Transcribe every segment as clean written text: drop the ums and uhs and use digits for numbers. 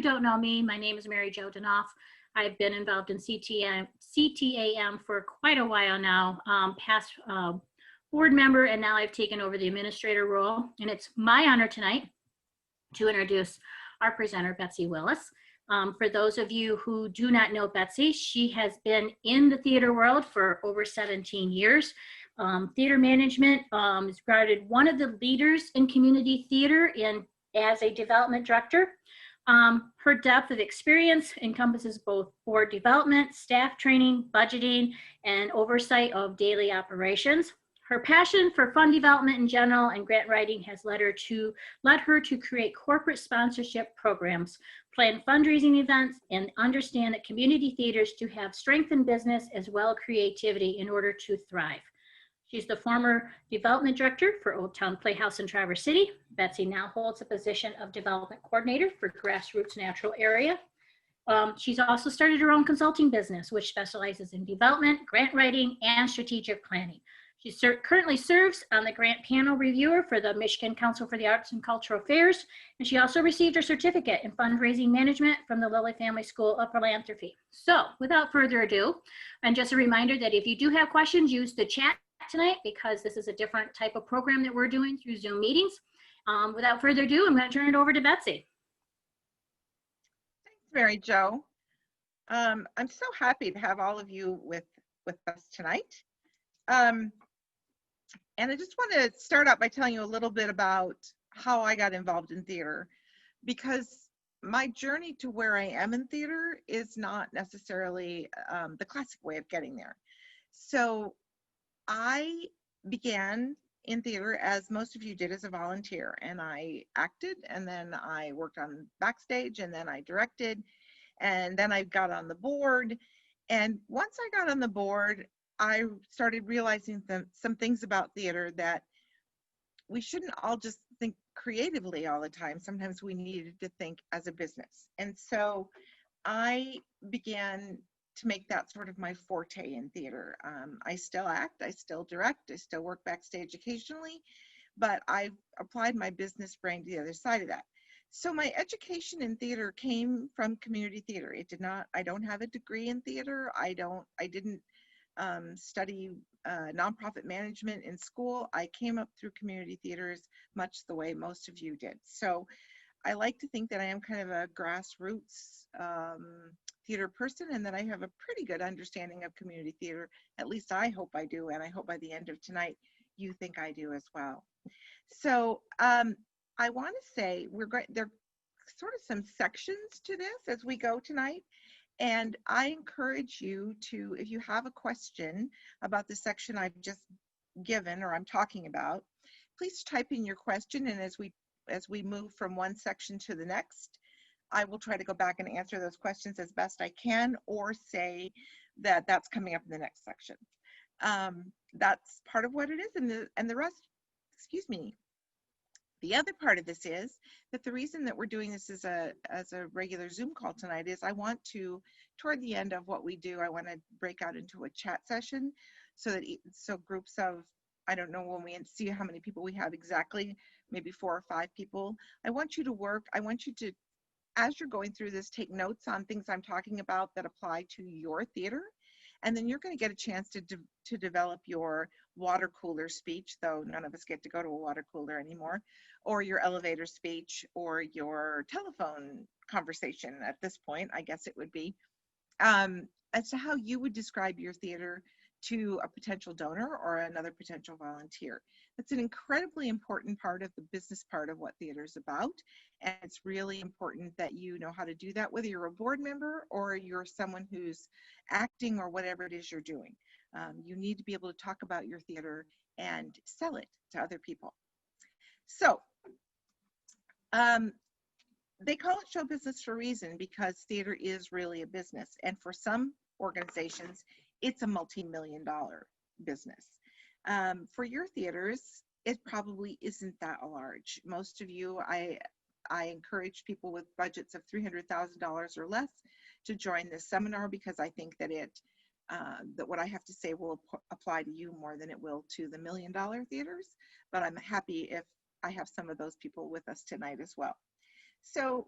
don't know me, my name is Mary Jo Danoff. I've been involved in CTAM for quite a while now, past board member, and now I've taken over the administrator role. And it's my honor tonight to introduce our presenter, Betsy Willis. For those of you who do not know Betsy, she has been in the theater world for over 17 years. Theater management is regarded one of the leaders in community theater as a development director. Her depth of experience encompasses both board development, staff training, budgeting, and oversight of daily operations. Her passion for fund development in general and grant writing has led her to create corporate sponsorship programs, plan fundraising events, and understand that community theaters to have strength in business as well as creativity in order to thrive. She's the former development director for Old Town Playhouse in Traverse City. Betsy now holds the position of development coordinator for Grassroots Natural Area. She's also started her own consulting business, which specializes in development, grant writing, and strategic planning. She currently serves on the grant panel reviewer for the Michigan Council for the Arts and Cultural Affairs, and she also received her certificate in fundraising management from the Lilly Family School of Philanthropy. So without further ado, and just a reminder that if you do have questions, use the chat tonight because this is a different type of program that we're doing through Zoom meetings. Without further ado, I'm going to turn it over to Betsy. Thanks, Mary Jo. I'm so happy to have all of you with us tonight. And I just want to start out by telling you a little bit about how I got involved in theater, because my journey to where I am in theater is not necessarily the classic way of getting there. So I began in theater, as most of you did, as a volunteer, and I acted, and then I worked on backstage, and then I directed, and then I got on the board. And once I got on the board, I started realizing some things about theater, that we shouldn't all just think creatively all the time. Sometimes we needed to think as a business. And so I began to make that sort of my forte in theater. I still act, I still direct, I still work backstage occasionally, but I've applied my business brain to the other side of that. So my education in theater came from community theater. I don't have a degree in theater. I didn't study nonprofit management in school. I came up through community theaters much the way most of you did. So I like to think that I am kind of a grassroots theater person, and that I have a pretty good understanding of community theater. At least I hope I do, and I hope by the end of tonight you think I do as well. So I want to say there are sort of some sections to this as we go tonight. And I encourage you to, if you have a question about the section I've just given or I'm talking about, please type in your question. And as we move from one section to the next, I will try to go back and answer those questions as best I can, or say that that's coming up in the next section. That's part of what it is. And the rest, excuse me. The other part of this is that the reason that we're doing this as a regular Zoom call tonight is I want to, toward the end of what we do, I want to break out into a chat session so groups of, I don't know when we see how many people we have exactly, maybe 4 or 5 people. I want you to, as you're going through this, take notes on things I'm talking about that apply to your theater. And then you're going to get a chance to develop your water cooler speech, though none of us get to go to a water cooler anymore, or your elevator speech, or your telephone conversation at this point, I guess it would be, as to how you would describe your theater to a potential donor or another potential volunteer. That's an incredibly important part of the business part of what theater is about. And it's really important that you know how to do that, whether you're a board member or you're someone who's acting or whatever it is you're doing. You need to be able to talk about your theater and sell it to other people. So they call it show business for a reason, because theater is really a business. And for some organizations, it's a multi-million-dollar business. For your theaters, it probably isn't that large. Most of you, I encourage people with budgets of $300,000 or less to join this seminar, because I think that that what I have to say will apply to you more than it will to the $1 million theaters. But I'm happy if I have some of those people with us tonight as well. So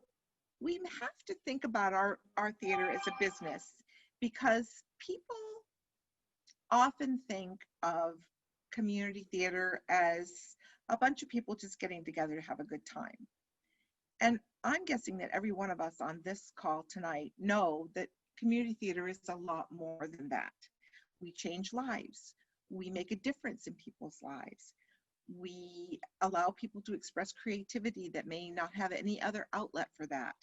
we have to think about our theater as a business, because people often think of community theater as a bunch of people just getting together to have a good time. And I'm guessing that every one of us on this call tonight know that community theater is a lot more than that. We change lives. We make a difference in people's lives. We allow people to express creativity that may not have any other outlet for that.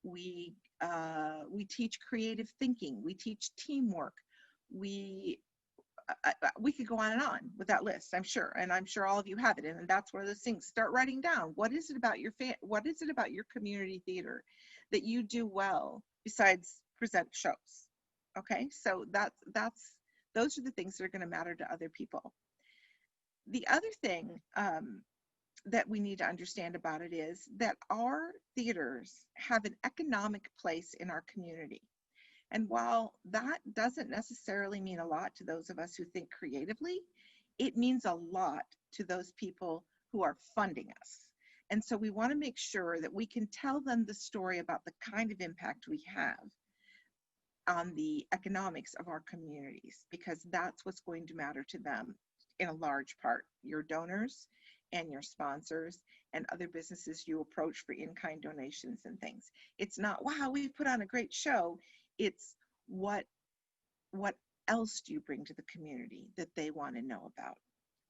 We teach creative thinking. We teach teamwork. We could go on and on with that list, I'm sure, and I'm sure all of you have it. And that's one of those things. Start writing down, what is it about your community theater that you do well besides present shows? Okay, so those are the things that are going to matter to other people. The other thing that we need to understand about it is that our theaters have an economic place in our community. And while that doesn't necessarily mean a lot to those of us who think creatively, it means a lot to those people who are funding us. And so we want to make sure that we can tell them the story about the kind of impact we have on the economics of our communities, because that's what's going to matter to them in a large part. Your donors and your sponsors and other businesses you approach for in-kind donations and things. It's not, wow, we've put on a great show. It's what else do you bring to the community that they want to know about?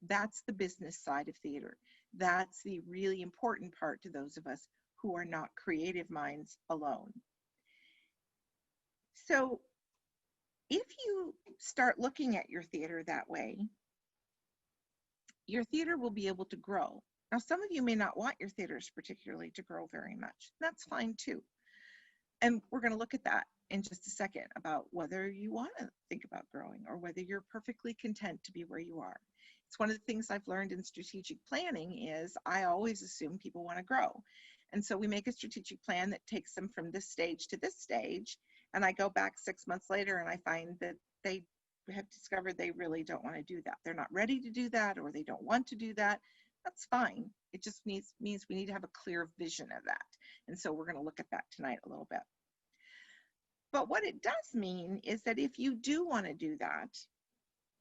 That's the business side of theater. That's the really important part to those of us who are not creative minds alone. So if you start looking at your theater that way, your theater will be able to grow. Now, some of you may not want your theaters particularly to grow very much. That's fine too. And we're going to look at that in just a second, about whether you want to think about growing or whether you're perfectly content to be where you are. It's one of the things I've learned in strategic planning is I always assume people want to grow. And so we make a strategic plan that takes them from this stage to this stage. And I go back 6 months later and I find that they have discovered they really don't want to do that. They're not ready to do that, or they don't want to do that. That's fine. It just means we need to have a clear vision of that. And so we're going to look at that tonight a little bit. But what it does mean is that if you do want to do that,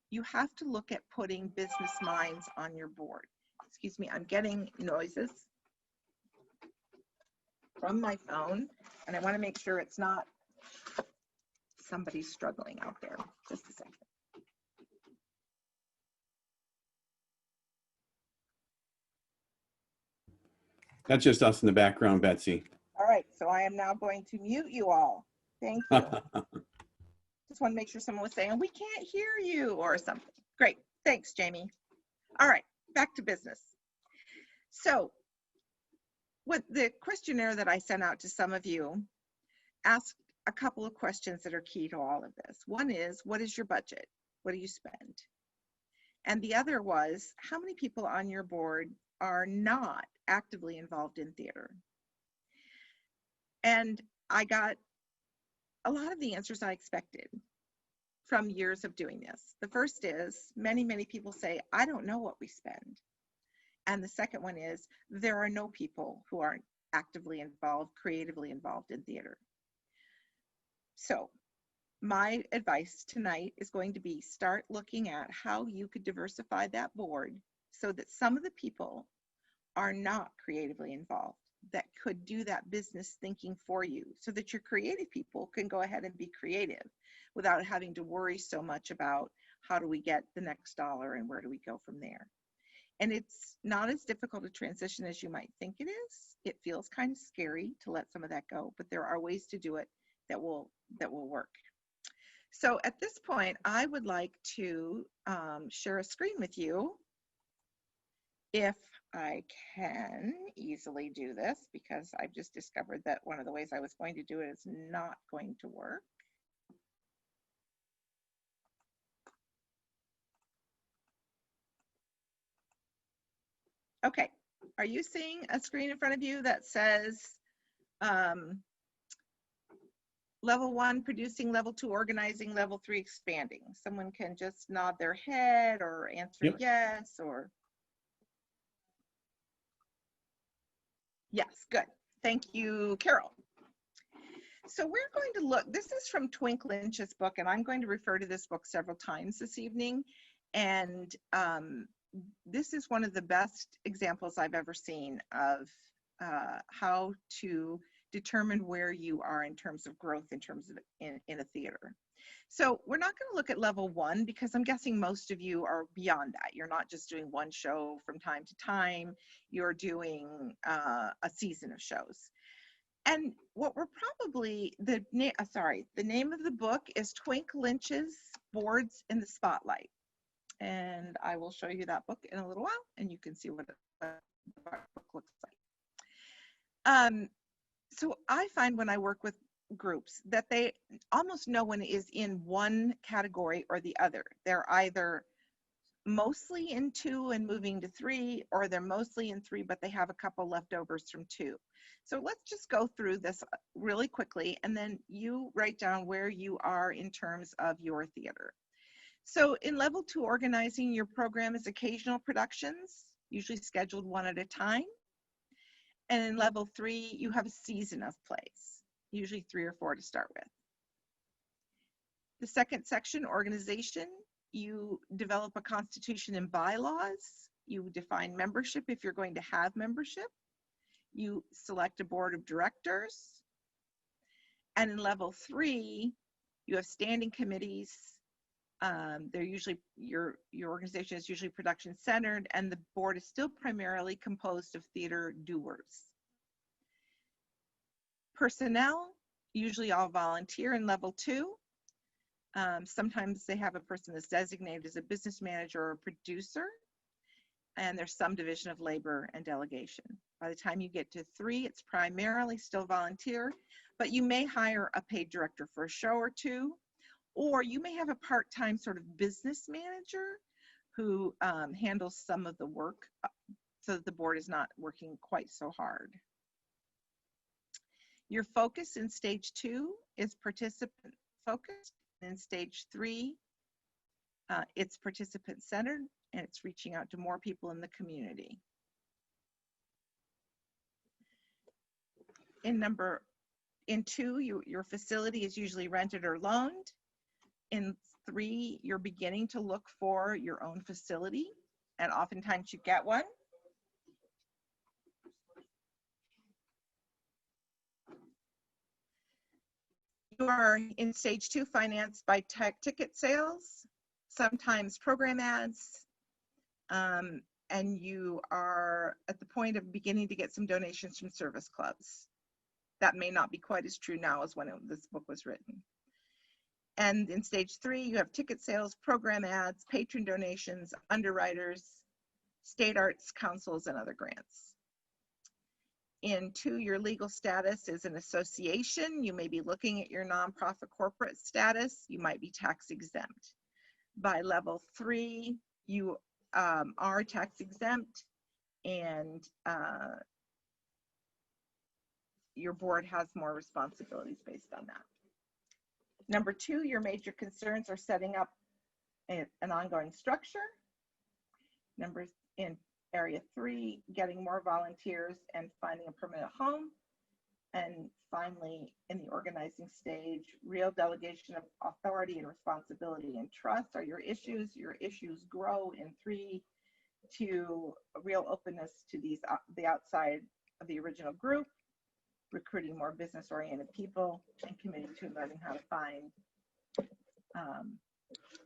you have to look at putting business minds on your board. Excuse me, I'm getting noises from my phone, and I want to make sure it's not somebody struggling out there. Just a second. That's just us in the background, Betsy. All right, so I am now going to mute you all. Thank you. Just want to make sure someone was saying, we can't hear you or something. Great, thanks, Jamie. All right, back to business. So what the questionnaire that I sent out to some of you asked a couple of questions that are key to all of this. One is, what is your budget? What do you spend? And the other was, how many people on your board are not actively involved in theater? And I got a lot of the answers I expected from years of doing this. The first is, many people say, I don't know what we spend. And the second one is, there are no people who aren't actively involved, creatively involved in theater. So my advice tonight is going to be, start looking at how you could diversify that board so that some of the people are not creatively involved, that could do that business thinking for you, so that your creative people can go ahead and be creative without having to worry so much about how do we get the next dollar and where do we go from there. And it's not as difficult a transition as you might think it is. It feels kind of scary to let some of that go, but there are ways to do it that will work. So at this point, I would like to share a screen with you, if I can easily do this, because I've just discovered that one of the ways I was going to do it is not going to work. Okay, are you seeing a screen in front of you that says level 1 producing, level 2 organizing, level 3 expanding? Someone can just nod their head or answer yes, or yes, good. Thank you, Carol. So we're going to look, this is from Twink Lynch's book, and I'm going to refer to this book several times this evening. And this is one of the best examples I've ever seen of how to determine where you are in terms of growth, in terms of in a theater. So we're not going to look at level 1 because I'm guessing most of you are beyond that. You're not just doing one show from time to time. You're doing a season of shows. And what we're probably, the name of the book is Twink Lynch's Boards in the Spotlight. And I will show you that book in a little while, and you can see what the book looks like. So I find when I work with groups that they almost no one is in one category or the other. They're either mostly in 2 and moving to 3, or they're mostly in 3, but they have a couple leftovers from 2. So let's just go through this really quickly, and then you write down where you are in terms of your theater. So in level 2, organizing your program is occasional productions, usually scheduled 1 at a time. And in level 3, you have a season of plays, usually 3 or 4 to start with. The second section, organization, you develop a constitution and bylaws. You define membership if you're going to have membership. You select a board of directors. And in level 3, you have standing committees. They're usually, your organization is usually production centered, and the board is still primarily composed of theater doers. Personnel, usually all volunteer in level 2. Sometimes they have a person that's designated as a business manager or a producer, and there's some division of labor and delegation. By the time you get to 3, it's primarily still volunteer, but you may hire a paid director for a show or 2, or you may have a part-time sort of business manager who handles some of the work so that the board is not working quite so hard. Your focus in stage 2 is participant focused. In stage 3, it's participant centered, and it's reaching out to more people in the community. In 2, your facility is usually rented or loaned. In 3, you're beginning to look for your own facility, and oftentimes you get one. You are in stage 2 financed by ticket sales, sometimes program ads, and you are at the point of beginning to get some donations from service clubs. That may not be quite as true now as when this book was written. And in stage 3, you have ticket sales, program ads, patron donations, underwriters, state arts councils, and other grants. In 2, your legal status is an association. You may be looking at your nonprofit corporate status. You might be tax exempt. By level 3, you are tax exempt, and your board has more responsibilities based on that. Number 2, your major concerns are setting up an ongoing structure. In area 3, getting more volunteers and finding a permanent home. And finally, in the organizing stage, real delegation of authority and responsibility and trust are your issues. Your issues grow in 3 to a real openness to the outside of the original group, recruiting more business-oriented people, and committing to learning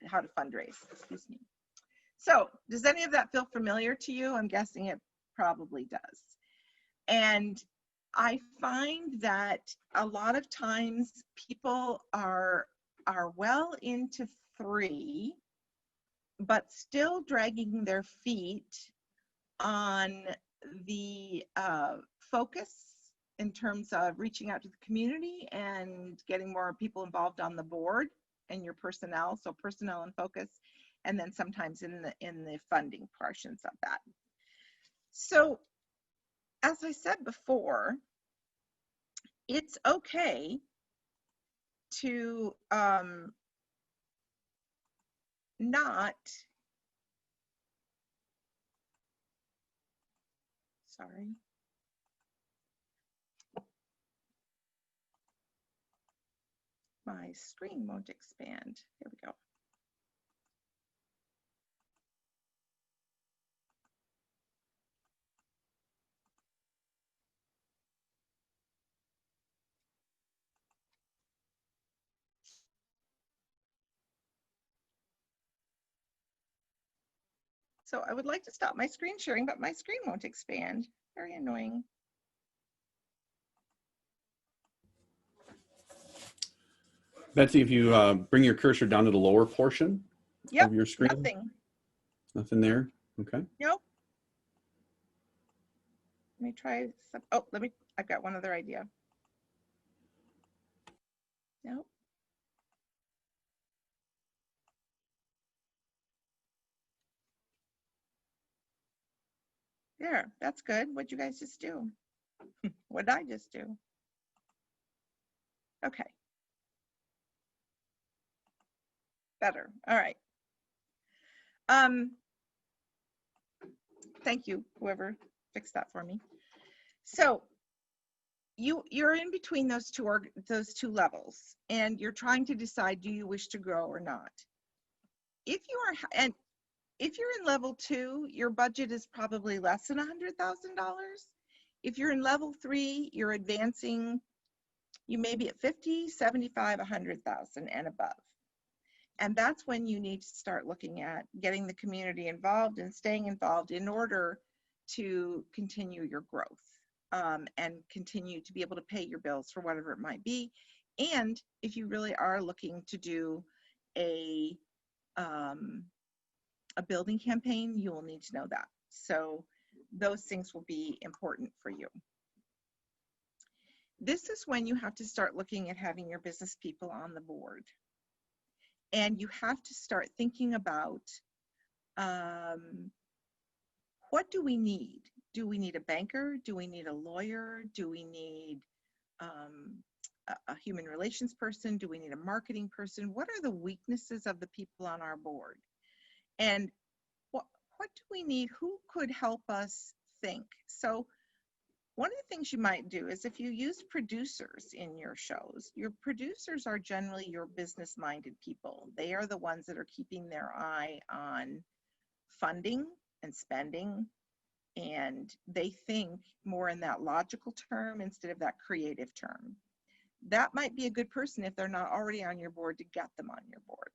how to fundraise, excuse me. So does any of that feel familiar to you? I'm guessing it probably does. And I find that a lot of times people are well into 3, but still dragging their feet on the focus in terms of reaching out to the community and getting more people involved on the board and your personnel. So personnel and focus, and then sometimes in the funding portions of that. So as I said before, it's okay to My screen won't expand. Here we go. So I would like to stop my screen sharing, but my screen won't expand. Very annoying. Betsy, if you bring your cursor down to the lower portion Yep, of your screen. nothing. Nothing there. Okay. Nope. Let me try some. Oh, I've got one other idea. Nope. There, that's good. What'd you guys just do? What did I just do? Okay. Better. All right. Thank you, whoever fixed that for me. So you're in between those two levels, and you're trying to decide, do you wish to grow or not? If you're in level 2, your budget is probably less than $100,000. If you're in level 3, you're advancing, you may be at 50, 75, 100,000 and above. And that's when you need to start looking at getting the community involved and staying involved in order to continue your growth, and continue to be able to pay your bills for whatever it might be. And if you really are looking to do a building campaign, you will need to know that. So those things will be important for you. This is when you have to start looking at having your business people on the board. And you have to start thinking about, what do we need? Do we need a banker? Do we need a lawyer? Do we need a human relations person? Do we need a marketing person? What are the weaknesses of the people on our board? And what do we need? Who could help us think? So one of the things you might do is, if you use producers in your shows, your producers are generally your business-minded people. They are the ones that are keeping their eye on funding and spending, and they think more in that logical term instead of that creative term. That might be a good person if they're not already on your board, to get them on your board.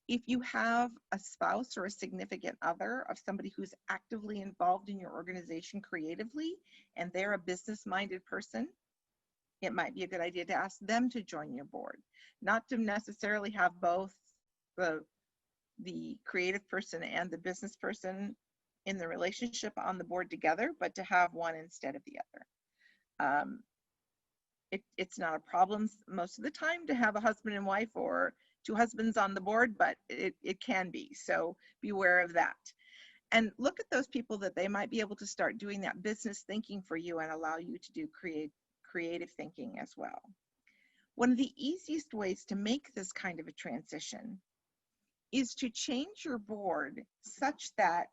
If you have a spouse or a significant other of somebody who's actively involved in your organization creatively, and they're a business-minded person, it might be a good idea to ask them to join your board. Not to necessarily have both the creative person and the business person in the relationship on the board together, but to have one instead of the other. It's not a problem most of the time to have a husband and wife or two husbands on the board, but it can be. So be aware of that. And look at those people that they might be able to start doing that business thinking for you and allow you to do creative thinking as well. One of the easiest ways to make this kind of a transition is to change your board such that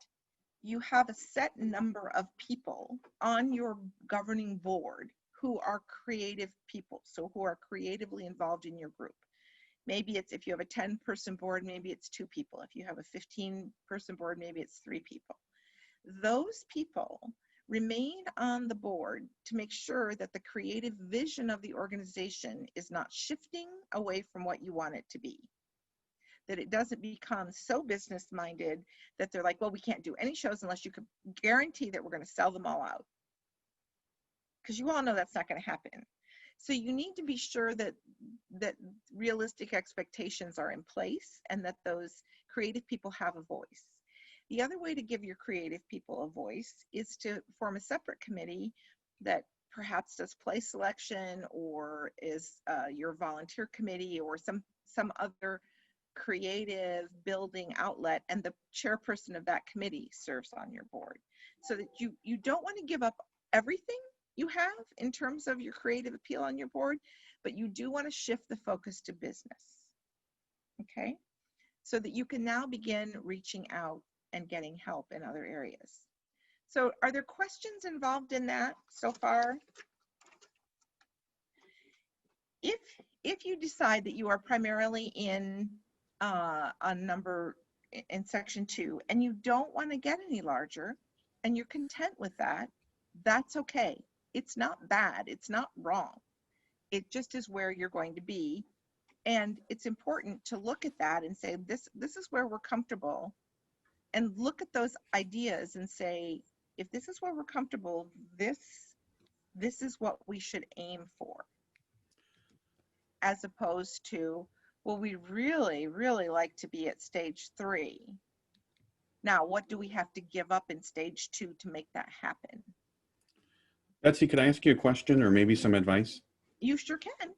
you have a set number of people on your governing board who are creative people, so who are creatively involved in your group. Maybe it's, if you have a 10-person board, maybe it's 2 people. If you have a 15-person board, maybe it's 3 people. Those people remain on the board to make sure that the creative vision of the organization is not shifting away from what you want it to be. That it doesn't become so business-minded that they're like, well, we can't do any shows unless you can guarantee that we're going to sell them all out. Because you all know that's not going to happen. So you need to be sure that realistic expectations are in place and that those creative people have a voice. The other way to give your creative people a voice is to form a separate committee that perhaps does play selection, or is your volunteer committee, or some other creative building outlet, and the chairperson of that committee serves on your board. So that you don't want to give up everything you have in terms of your creative appeal on your board, but you do want to shift the focus to business, okay? So that you can now begin reaching out and getting help in other areas. So are there questions involved in that so far? If if you decide that you are primarily in a number in section 2 and you don't want to get any larger and you're content with that, that's okay. It's not bad. It's not wrong. It just is where you're going to be. And it's important to look at that and say, this is where we're comfortable, and look at those ideas and say, if this is where we're comfortable, this is what we should aim for, as opposed to, well, we really, really like to be at stage 3. Now, what do we have to give up in stage 2 to make that happen? Betsy, could I ask you a question or maybe some advice? You sure can.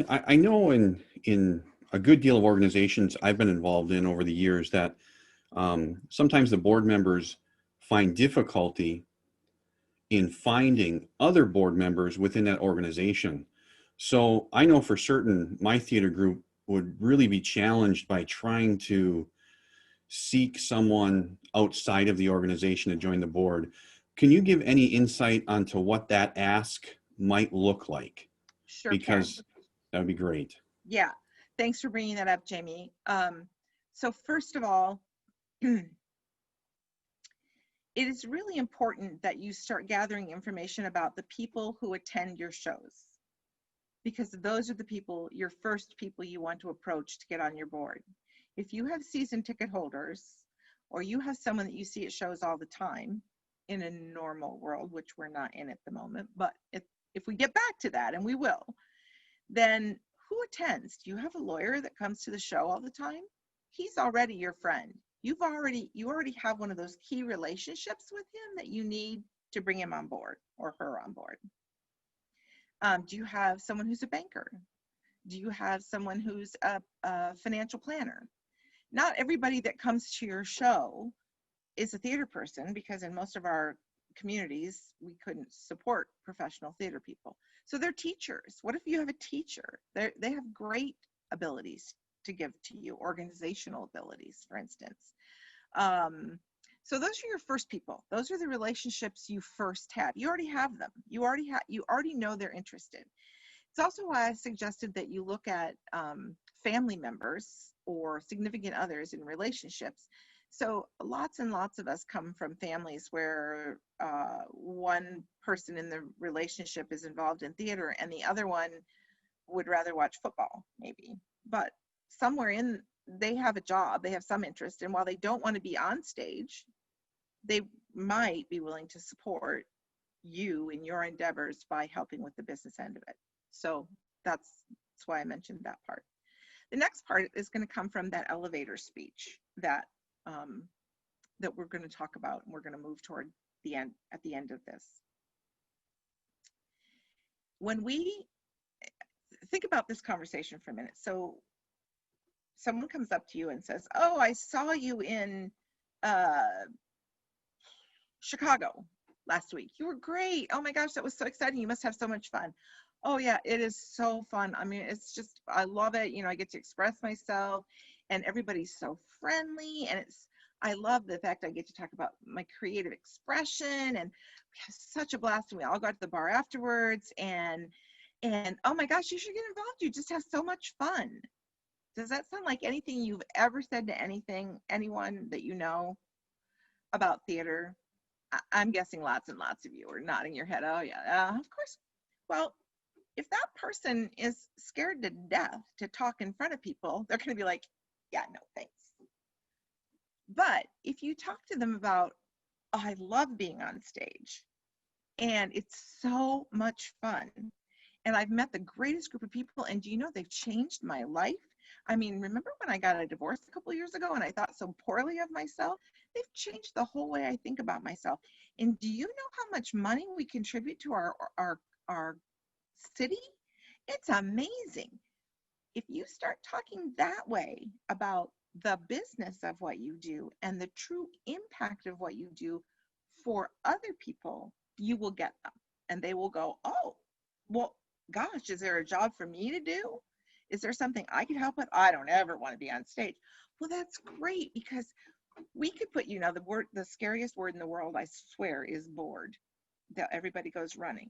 I know in a good deal of organizations I've been involved in over the years that sometimes the board members find difficulty in finding other board members within that organization. So I know for certain my theater group would really be challenged by trying to seek someone outside of the organization to join the board. Can you give any insight onto what that ask might look like? Sure Because can. that would be great. Yeah, thanks for bringing that up, Jamie. So first of all, it is really important that you start gathering information about the people who attend your shows, because those are the people, your first people you want to approach to get on your board. If you have season ticket holders, or you have someone that you see at shows all the time in a normal world, which we're not in at the moment, but if we get back to that, and we will, then who attends? Do you have a lawyer that comes to the show all the time? He's already your friend. You already have one of those key relationships with him that you need to bring him on board or her on board. Do you have someone who's a banker? Do you have someone who's a financial planner? Not everybody that comes to your show is a theater person, because in most of our communities, we couldn't support professional theater people. So they're teachers. What if you have a teacher? They have great abilities to give to you, organizational abilities, for instance. So those are your first people. Those are the relationships you first have. You already have them. You already know they're interested. It's also why I suggested that you look at family members or significant others in relationships. So lots and lots of us come from families where one person in the relationship is involved in theater and the other one would rather watch football, maybe. But somewhere in, they have a job, they have some interest, and while they don't want to be on stage, they might be willing to support you in your endeavors by helping with the business end of it. So that's why I mentioned that part. The next part is going to come from that elevator speech that we're going to talk about, and we're going to move toward the end, at the end of this. When we think about this conversation for a minute, so someone comes up to you and says, oh, I saw you in Chicago last week. You were great. Oh my gosh, that was so exciting. You must have so much fun. Oh yeah, it is so fun. I mean, it's just, I love it. You know, I get to express myself and everybody's so friendly, and I love the fact I get to talk about my creative expression, and we have such a blast, and we all go out to the bar afterwards, and oh my gosh, you should get involved. You just have so much fun. Does that sound like anything you've ever said to anyone that you know about theater? I'm guessing lots and lots of you are nodding your head. Oh yeah, of course. Well, if that person is scared to death to talk in front of people, they're going to be like, yeah, no, thanks. But if you talk to them about, oh, I love being on stage and it's so much fun, and I've met the greatest group of people, and do you know, they've changed my life. I mean, remember when I got a divorce a couple years ago and I thought so poorly of myself? They've changed the whole way I think about myself. And do you know how much money we contribute to our city? It's amazing. If you start talking that way about the business of what you do and the true impact of what you do for other people, you will get them. And they will go, oh, well, gosh, is there a job for me to do? Is there something I could help with? I don't ever want to be on stage. Well, that's great, because we could put, you know, the scariest word in the world, I swear, is bored. That everybody goes running.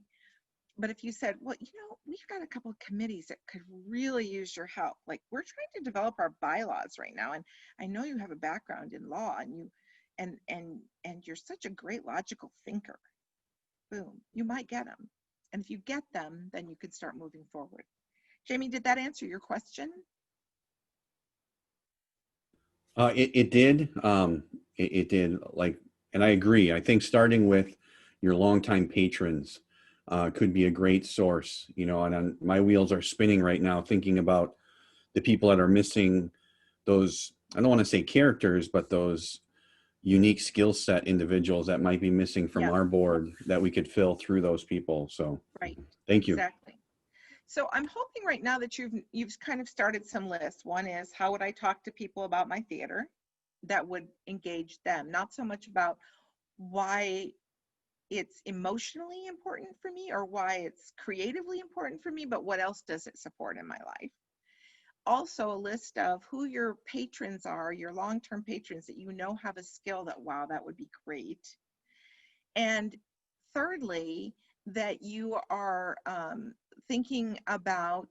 But if you said, well, you know, we've got a couple of committees that could really use your help. Like, we're trying to develop our bylaws right now, and I know you have a background in law, and you're such a great logical thinker. Boom, you might get them. And if you get them, then you could start moving forward. Jamie, did that answer your question? It did. It did. Like, and I agree. I think starting with your longtime patrons could be a great source. You know, and my wheels are spinning right now thinking about the people that are missing those. I don't want to say characters, but those unique skill set individuals that might be missing from Yes. our board that we could fill through those people. So, Right. thank you. Exactly. So I'm hoping right now that you've kind of started some lists. One is, how would I talk to people about my theater that would engage them? Not so much about why it's emotionally important for me or why it's creatively important for me, but what else does it support in my life? Also a list of who your patrons are, your long-term patrons that you know have a skill that, wow, that would be great. And thirdly, that you are thinking about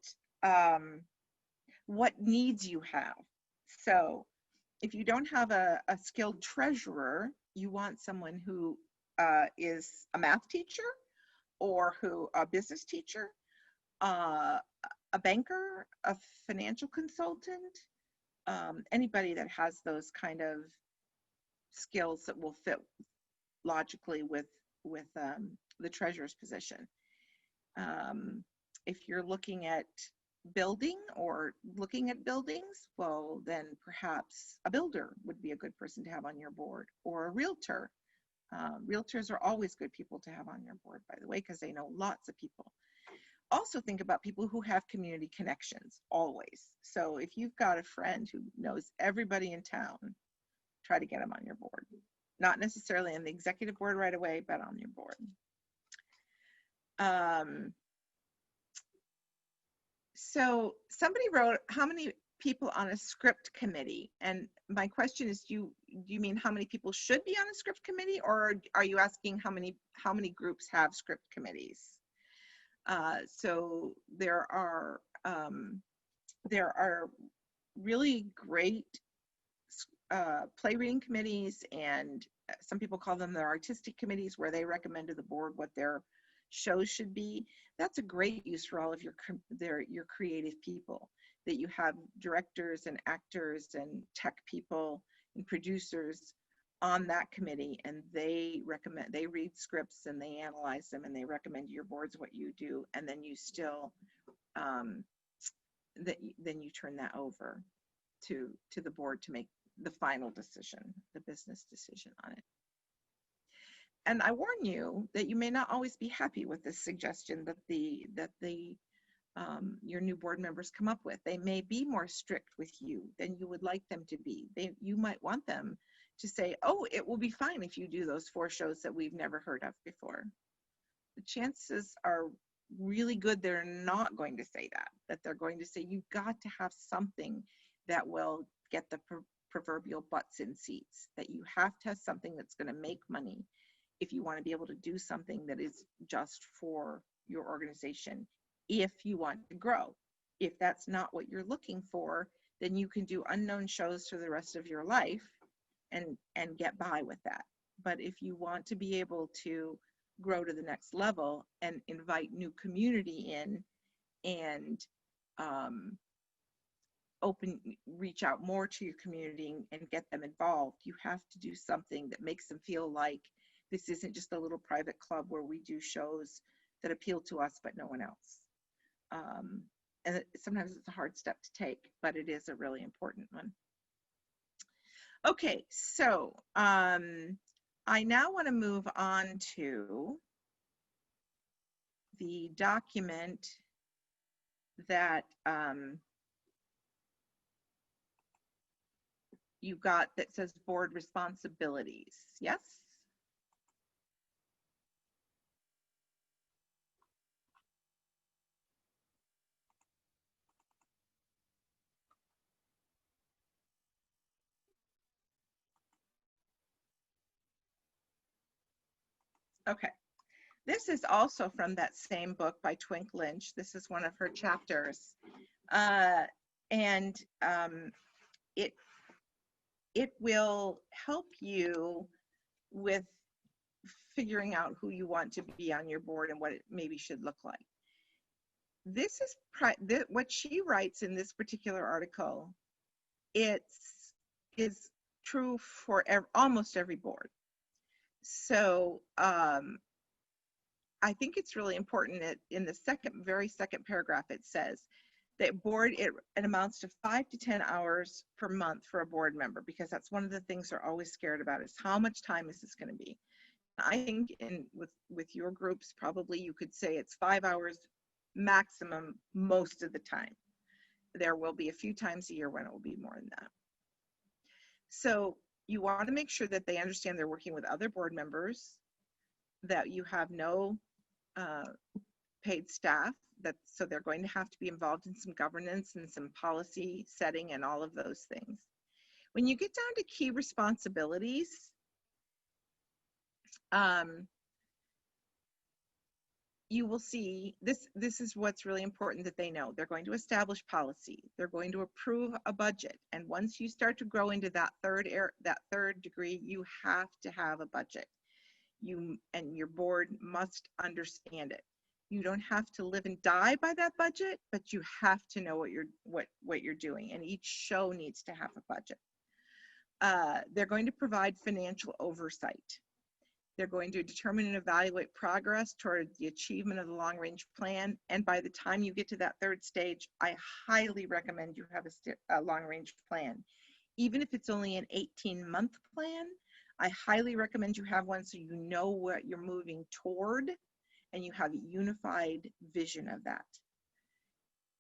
what needs you have. So if you don't have a skilled treasurer, you want someone who is a math teacher or who a business teacher, a banker, a financial consultant, anybody that has those kind of skills that will fit logically with the treasurer's position. If you're looking at building or looking at buildings, well, then perhaps a builder would be a good person to have on your board, or a realtor. Realtors are always good people to have on your board, by the way, because they know lots of people. Also think about people who have community connections, always. So if you've got a friend who knows everybody in town, try to get them on your board. Not necessarily on the executive board right away, but on your board. So somebody wrote, how many people on a script committee? And my question is, do you mean how many people should be on a script committee, or are you asking how many groups have script committees? So there are really great play reading committees, and some people call them their artistic committees, where they recommend to the board what their shows should be. That's a great use for all of your creative people, that you have directors and actors and tech people and producers on that committee, and they read scripts and they analyze them and they recommend to your boards what you do, and then you still then you turn that over to the board to make the final decision, the business decision on it. And I warn you that you may not always be happy with this suggestion that your new board members come up with. They may be more strict with you than you would like them to be. You might want them to say, oh, it will be fine if you do those 4 shows that we've never heard of before. The chances are really good they're not going to say that they're going to say, you've got to have something that will get the proverbial butts in seats, that you have to have something that's going to make money if you want to be able to do something that is just for your organization, if you want to grow. If that's not what you're looking for, then you can do unknown shows for the rest of your life and get by with that. But if you want to be able to grow to the next level and invite new community in and reach out more to your community and get them involved, you have to do something that makes them feel like this isn't just a little private club where we do shows that appeal to us but no one else. And sometimes it's a hard step to take, but it is a really important one. Okay, so I now want to move on to the document that you got that says board responsibilities. Yes? Okay, This is also from that same book by Twink Lynch. This is one of her chapters. And it will help you with figuring out who you want to be on your board and what it maybe should look like. This is what she writes in this particular article. It is true for almost every board. So I think it's really important that in the very second paragraph, it says that it amounts to 5 to 10 hours per month for a board member, because that's one of the things they're always scared about, is how much time is this going to be. I think with your groups, probably you could say it's 5 hours maximum most of the time. There will be a few times a year when it will be more than that. So you want to make sure that they understand they're working with other board members, that you have no paid staff, so they're going to have to be involved in some governance and some policy setting and all of those things. When you get down to key responsibilities, you will see this is what's really important that they know. They're going to establish policy. They're going to approve a budget. And once you start to grow into that third degree, you have to have a budget. You and your board must understand it. You don't have to live and die by that budget, but you have to know what you're doing. And each show needs to have a budget. They're going to provide financial oversight. They're going to determine and evaluate progress toward the achievement of the long-range plan. And by the time you get to that third stage, I highly recommend you have a long-range plan. Even if it's only an 18-month plan, I highly recommend you have one so you know what you're moving toward and you have a unified vision of that.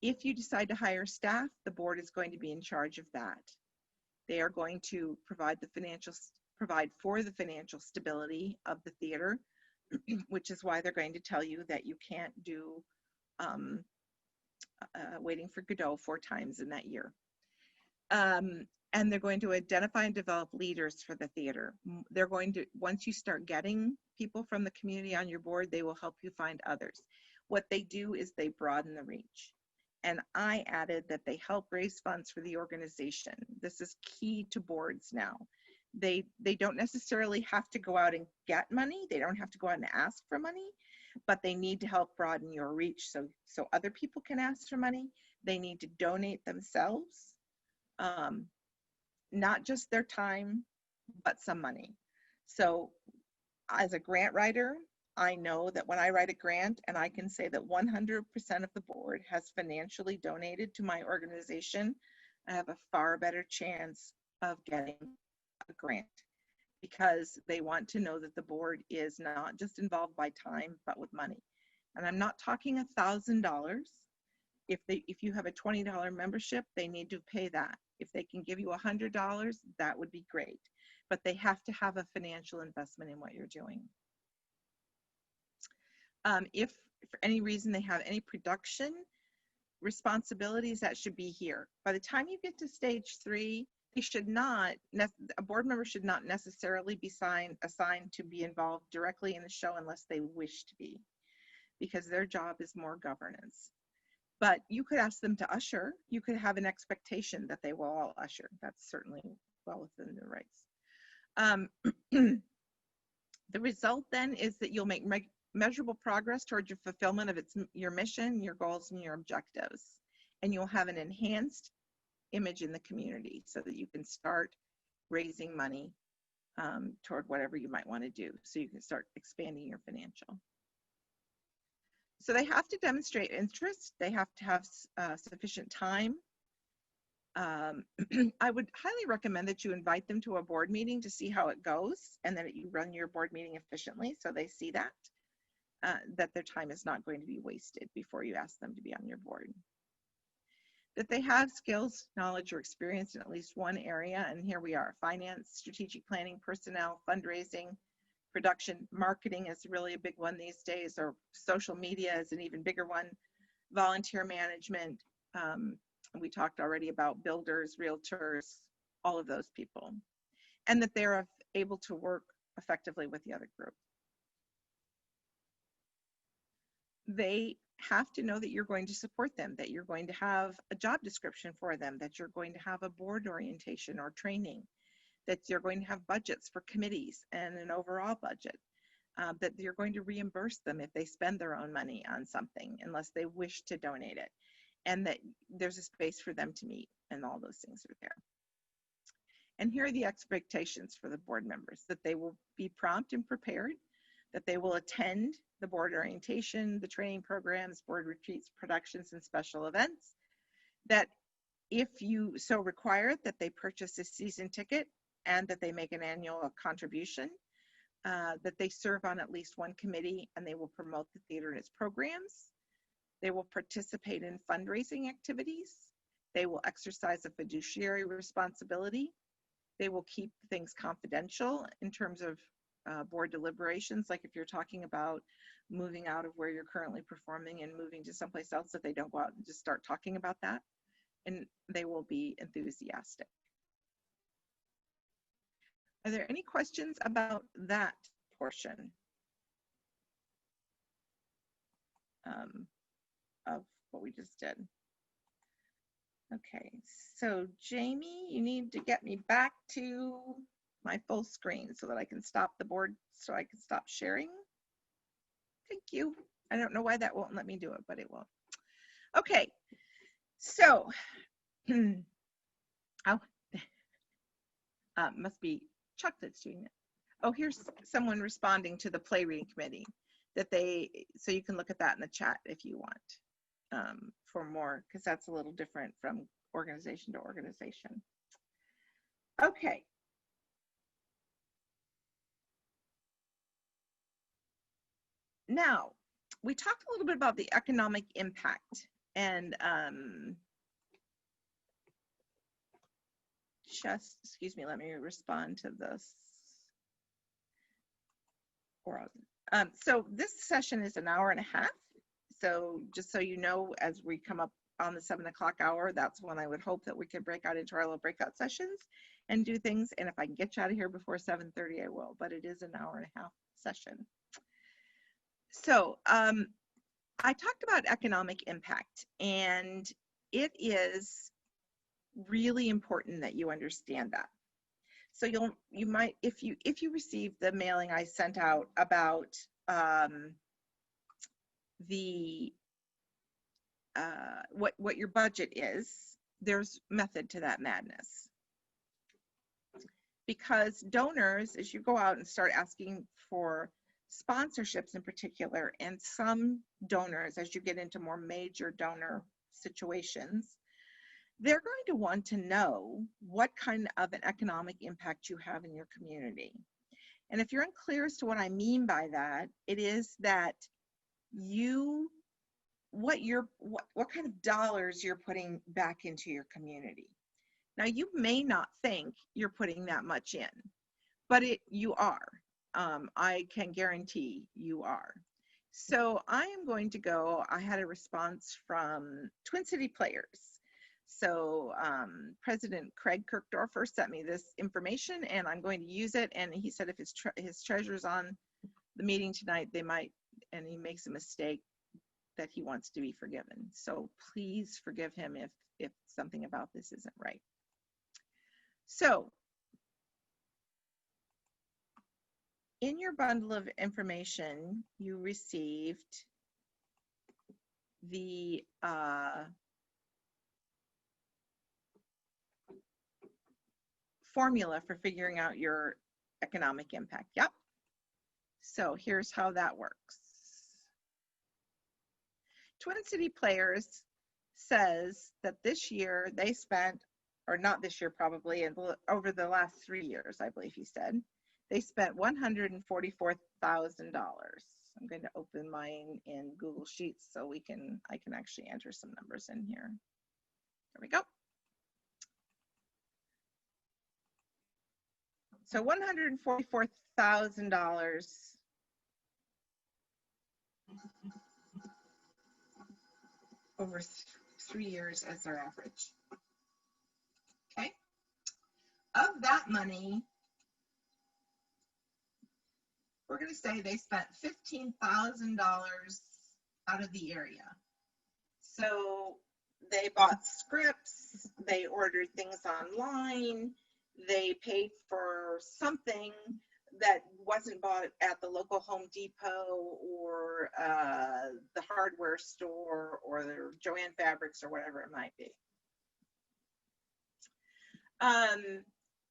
If you decide to hire staff, the board is going to be in charge of that. They are going to provide for the financial stability of the theater, which is why they're going to tell you that you can't do Waiting for Godot 4 times in that year. And they're going to identify and develop leaders for the theater. They're going to, once you start getting people from the community on your board, they will help you find others. What they do is they broaden the reach. And I added that they help raise funds for the organization. This is key to boards now. They don't necessarily have to go out and get money. They don't have to go out and ask for money, but they need to help broaden your reach so other people can ask for money. They need to donate themselves, not just their time, but some money. So as a grant writer, I know that when I write a grant, and I can say that 100% of the board has financially donated to my organization, I have a far better chance of getting a grant, because they want to know that the board is not just involved by time, but with money. And I'm not talking $1,000. If you have a $20 membership, they need to pay that. If they can give you $100, that would be great. But they have to have a financial investment in what you're doing. If for any reason they have any production responsibilities, that should be here. By the time you get to stage 3, a board member should not necessarily be assigned to be involved directly in the show unless they wish to be, because their job is more governance. But you could ask them to usher. You could have an expectation that they will all usher. That's certainly well within their rights. The result then is that you'll make measurable progress towards your fulfillment of your mission, your goals, and your objectives. And you'll have an enhanced image in the community so that you can start raising money toward whatever you might want to do, so you can start expanding your financial. So they have to demonstrate interest. They have to have sufficient time. I would highly recommend that you invite them to a board meeting to see how it goes, and that you run your board meeting efficiently so they see that their time is not going to be wasted before you ask them to be on your board. That they have skills, knowledge, or experience in at least one area, and here we are: finance, strategic planning, personnel, fundraising, production. Marketing is really a big one these days, or social media is an even bigger one. Volunteer management. We talked already about builders, realtors, all of those people. And that they're able to work effectively with the other group. they have to know that you're going to support them, that you're going to have a job description for them, that you're going to have a board orientation or training, that you're going to have budgets for committees and an overall budget, that you're going to reimburse them if they spend their own money on something, unless they wish to donate it, and that there's a space for them to meet, and all those things are there. And here are the expectations for the board members: that they will be prompt and prepared, that they will attend the board orientation, the training programs, board retreats, productions, and special events, that if you so require, that they purchase a season ticket and that they make an annual contribution, that they serve on at least one committee, and they will promote the theater and its programs. They will participate in fundraising activities. They will exercise a fiduciary responsibility. They will keep things confidential in terms of board deliberations, like if you're talking about moving out of where you're currently performing and moving to someplace else, that they don't go out and just start talking about that. And they will be enthusiastic. Are there any questions about that portion of what we just did? Okay, so Jamie, you need to get me back to my full screen so that I can stop the board, so I can stop sharing. Thank you. I don't know why that won't let me do it, but it will. Okay, so, must be Chuck that's doing it. Oh, here's someone responding to the play reading committee, that so you can look at that in the chat if you want for more, because that's a little different from organization to organization. Okay. Now, we talked a little bit about the economic impact, and just, excuse me, let me respond to this. So this session is an hour and a half. So just so you know, as we come up on the 7 o'clock hour, that's when I would hope that we could break out into our little breakout sessions and do things. And if I can get you out of here before 7:30, I will, but it is an hour and a half session. So I talked about economic impact, and it is really important that you understand that. So you might, if you received the mailing I sent out about what your budget is, there's method to that madness. Because donors, as you go out and start asking for sponsorships in particular, and some donors, as you get into more major donor situations, they're going to want to know what kind of an economic impact you have in your community. And if you're unclear as to what I mean by that, it is that what kind of dollars you're putting back into your community. Now, you may not think you're putting that much in, but you are. I can guarantee you are. So I am going to go, I had a response from Twin City Players. So President Craig Kirkdorfer sent me this information, and I'm going to use it. And he said if his treasurer's on the meeting tonight, they might, and he makes a mistake, that he wants to be forgiven. So please forgive him if something about this isn't right. So in your bundle of information, you received the formula for figuring out your economic impact. Yep. So here's how that works. Twin City Players says that this year they spent, or not this year probably, and over the last 3 years, I believe he said, they spent $144,000. I'm going to open mine in Google Sheets so I can actually enter some numbers in here. There we go. So $144,000 over 3 years as their average. Okay. Of that money, we're going to say they spent $15,000 out of the area. So they bought scripts, they ordered things online, they paid for something that wasn't bought at the local Home Depot or the hardware store or the Joann Fabrics or whatever it might be.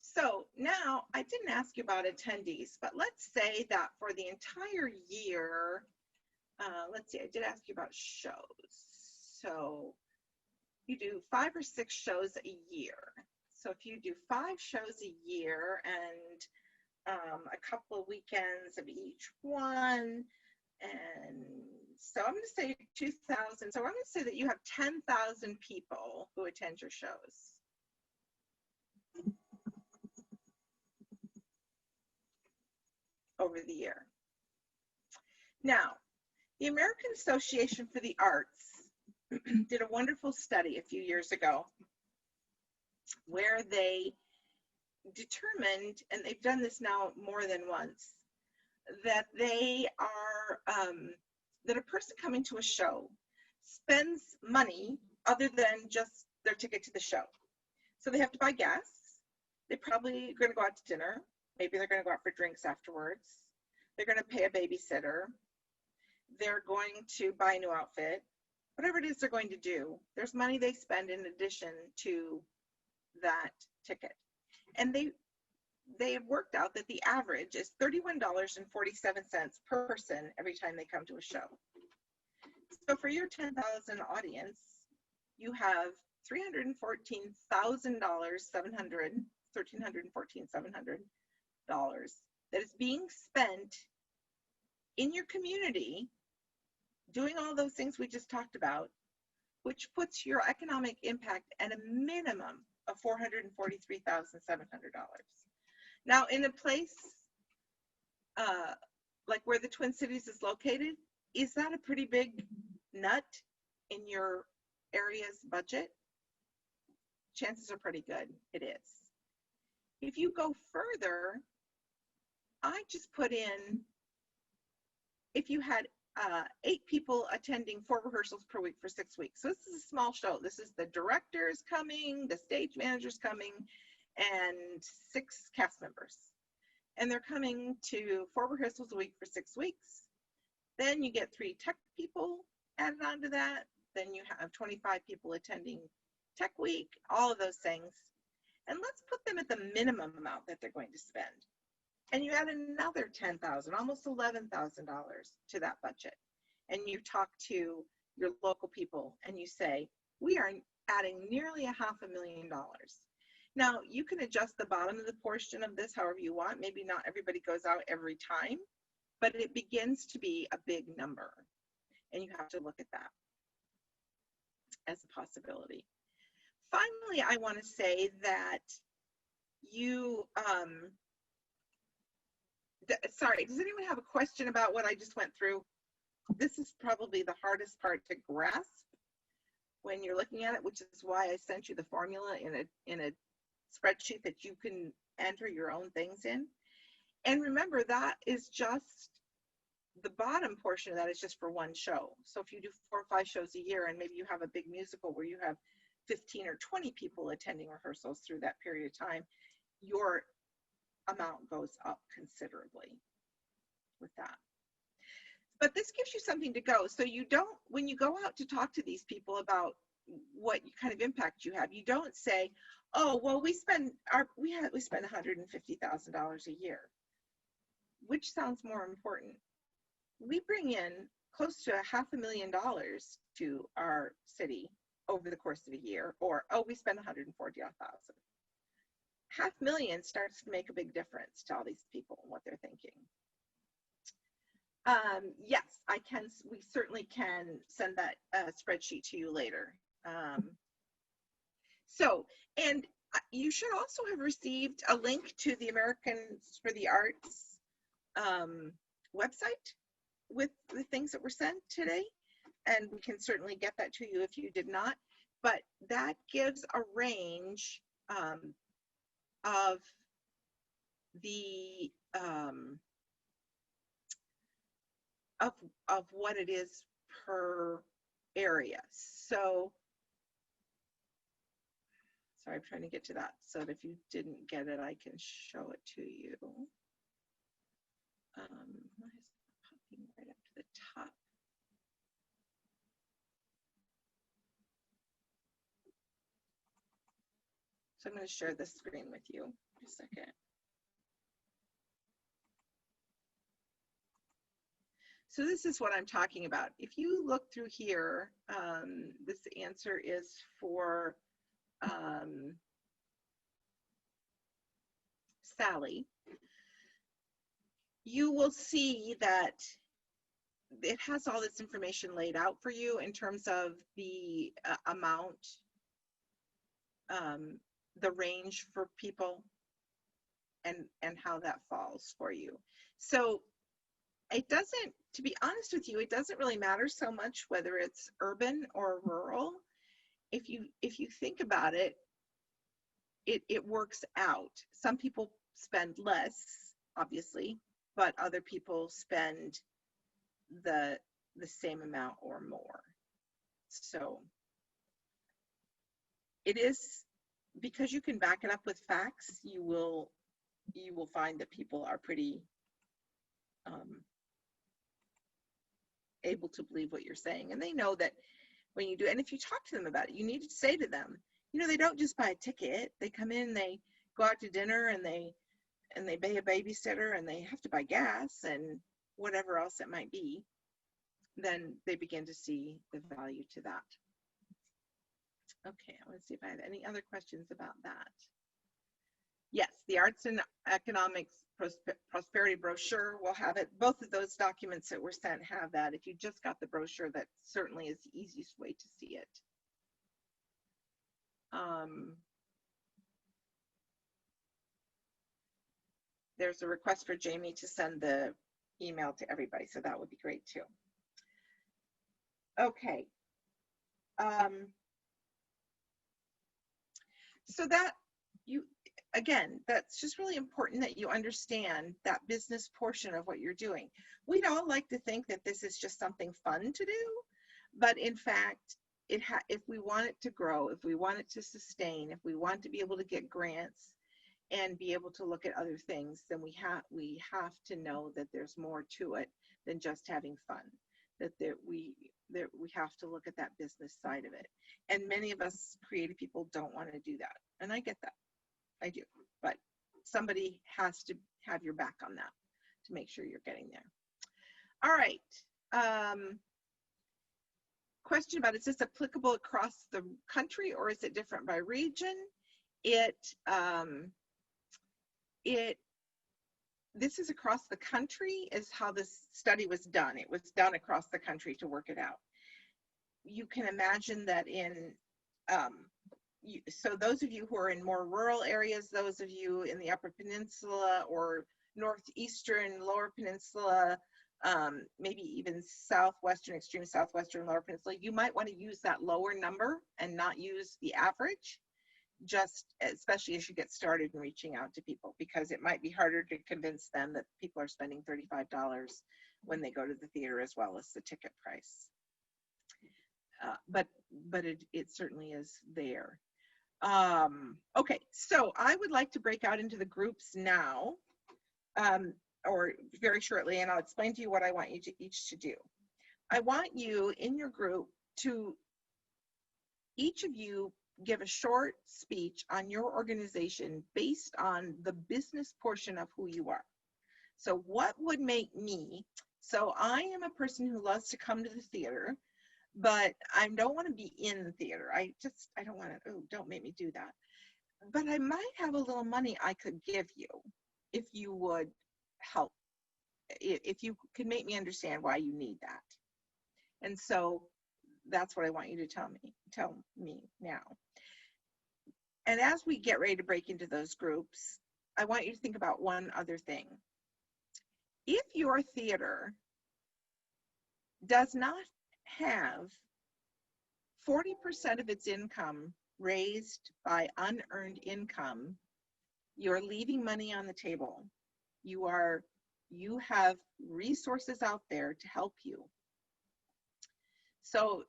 So now I didn't ask you about attendees, but let's say that for the entire year, let's see, I did ask you about shows. So you do 5 or 6 shows a year. So if you do 5 shows a year and a couple of weekends of each one, and so I'm going to say 2,000. So I'm going to say that you have 10,000 people who attend your shows. Over the year. Now, the American Association for the Arts did a wonderful study a few years ago where they determined, and they've done this now more than once, that they are, that a person coming to a show spends money other than just their ticket to the show. So they have to buy gas. They're probably going to go out to dinner. Maybe they're going to go out for drinks afterwards. They're going to pay a babysitter. They're going to buy a new outfit. Whatever it is they're going to do, there's money they spend in addition to that ticket. And they have worked out that the average is $31.47 per person every time they come to a show. So for your 10,000 audience, you have $1,314,700 that is being spent in your community doing all those things we just talked about, which puts your economic impact at a minimum of $443,700. Now, in a place like where the Twin Cities is located, is that a pretty big nut in your area's budget? Chances are pretty good it is. If you go further, I just put in, if you had 8 people attending 4 rehearsals per week for 6 weeks. So this is a small show. This is the directors coming, the stage managers coming, and 6 cast members. And they're coming to 4 rehearsals a week for 6 weeks. Then you get 3 tech people added onto that. Then you have 25 people attending tech week, all of those things. And let's put them at the minimum amount that they're going to spend. And you add another $10,000, almost $11,000 to that budget. And you talk to your local people and you say, we are adding nearly $500,000. Now, you can adjust the bottom of the portion of this however you want. Maybe not everybody goes out every time, but it begins to be a big number. And you have to look at that as a possibility. Finally, I want to say that you, sorry, does anyone have a question about what I just went through? This is probably the hardest part to grasp when you're looking at it, which is why I sent you the formula in a spreadsheet that you can enter your own things in. And remember, that is just the bottom portion of that is just for one show. So if you do 4 or 5 shows a year and maybe you have a big musical where you have 15 or 20 people attending rehearsals through that period of time, your amount goes up considerably with that. But this gives you something to go. So you don't, when you go out to talk to these people about what kind of impact you have, you don't say, oh, well, we spend $150,000 a year. Which sounds more important? We bring in close to $500,000 to our city over the course of a year, or, oh, we spend $140,000. $500,000 starts to make a big difference to all these people and what they're thinking. Yes, I can. We certainly can send that spreadsheet to you later. And you should also have received a link to the Americans for the Arts website with the things that were sent today. And we can certainly get that to you if you did not. But that gives a range of the of what it is per area. So, sorry, I'm trying to get to that so that if you didn't get it, I can show it to you. Why is it popping right up to the top? So I'm going to share this screen with you for a second. So this is what I'm talking about. If you look through here, this answer is for Sally. You will see that it has all this information laid out for you in terms of the amount, the range for people, and how that falls for you. So it doesn't, to be honest with you, it doesn't really matter so much whether it's urban or rural. If you think about it, it works out. Some people spend less, obviously, but other people spend the same amount or more. So it is, because you can back it up with facts, you will find that people are pretty able to believe what you're saying, and they know that when you do. And if you talk to them about it, you need to say to them, you know, they don't just buy a ticket. They come in, they go out to dinner, and they pay a babysitter, and they have to buy gas and whatever else it might be. Then they begin to see the value to that. Okay, I want to see if I have any other questions about that. Yes, the Arts and Economics Prosperity brochure will have it. Both of those documents that were sent have that. If you just got the brochure, that certainly is the easiest way to see it. There's a request for Jamie to send the email to everybody, so that would be great too. Okay. So that again, that's just really important that you understand that business portion of what you're doing. We'd all like to think that this is just something fun to do, but in fact, if we want it to grow, if we want it to sustain, if we want to be able to get grants and be able to look at other things, then we have to know that there's more to it than just having fun. That we have to look at that business side of it. And many of us creative people don't want to do that, and I get that. I do, but somebody has to have your back on that to make sure you're getting there. All right. Question about, is this applicable across the country or is it different by region? This is across the country is how this study was done. It was done across the country to work it out. You can imagine that so those of you who are in more rural areas, those of you in the Upper Peninsula or Northeastern, Lower Peninsula, maybe even Southwestern, extreme Southwestern, Lower Peninsula, you might want to use that lower number and not use the average, just especially as you get started in reaching out to people, because it might be harder to convince them that people are spending $35 when they go to the theater as well as the ticket price. But it certainly is there. Okay, so I would like to break out into the groups now, or very shortly, and I'll explain to you what I want you to each to do. I want you in your group to, each of you, give a short speech on your organization based on the business portion of who you are. So what would make me, so I am a person who loves to come to the theater, but I don't want to be in the theater. I don't want to, oh, don't make me do that. But I might have a little money I could give you if you would help, if you could make me understand why you need that. And so that's what I want you to tell me now. And as we get ready to break into those groups, I want you to think about one other thing. If your theater does not have 40% of its income raised by unearned income, you're leaving money on the table. You have resources out there to help you. So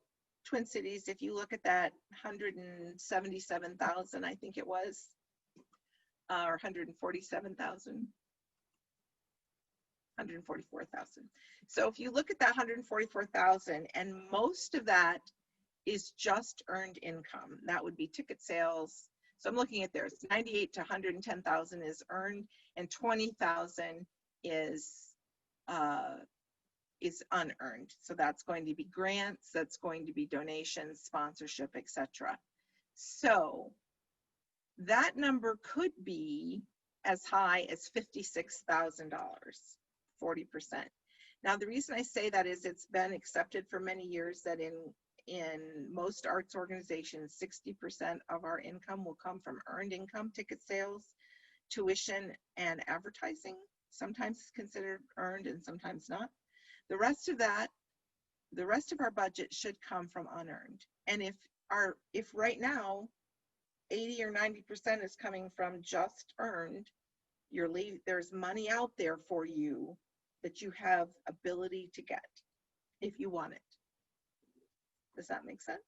Twin Cities, if you look at that 177,000, I think it was, or 147,000, 144,000. So if you look at that 144,000, and most of that is just earned income, that would be ticket sales. So I'm looking at theirs, 98 to 110,000 is earned, and 20,000 is unearned. So that's going to be grants, that's going to be donations, sponsorship, etc. So that number could be as high as $56,000, 40%. Now, the reason I say that is it's been accepted for many years that in most arts organizations, 60% of our income will come from earned income, ticket sales, tuition, and advertising. Sometimes it's considered earned and sometimes not. The rest of our budget should come from unearned. And if right now 80 or 90% is coming from just earned, there's money out there for you that you have ability to get if you want it. Does that make sense?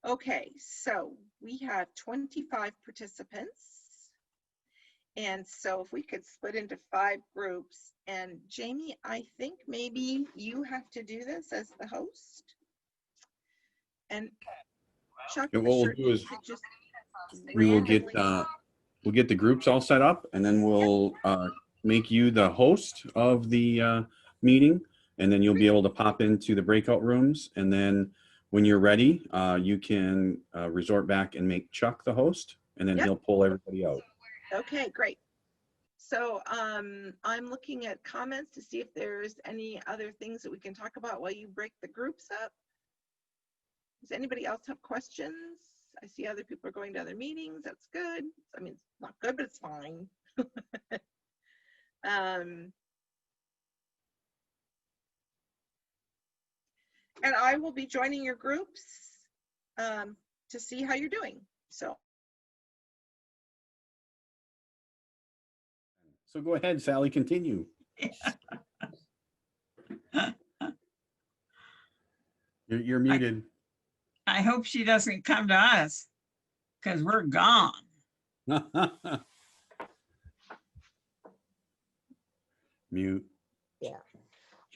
Okay, so we have 25 participants. And so if we could split into 5 groups, and Jamie, I think maybe you have to do this as the host. And Chuck, And what we'll do is just we will get randomly- we'll get the groups all set up, and then we'll make you the host of the meeting, and then you'll be able to pop into the breakout rooms, and then when you're ready, you can resort back and make Chuck the host, and then Yep. he'll pull everybody out. Okay, great. So I'm looking at comments to see if there's any other things that we can talk about while you break the groups up. Does anybody else have questions? I see other people are going to other meetings. That's good. I mean, it's not good, but it's fine. And I will be joining your groups to see how you're doing. So go ahead, Sally, continue. You're muted. I hope she doesn't come to us because we're gone. Mute. Yeah,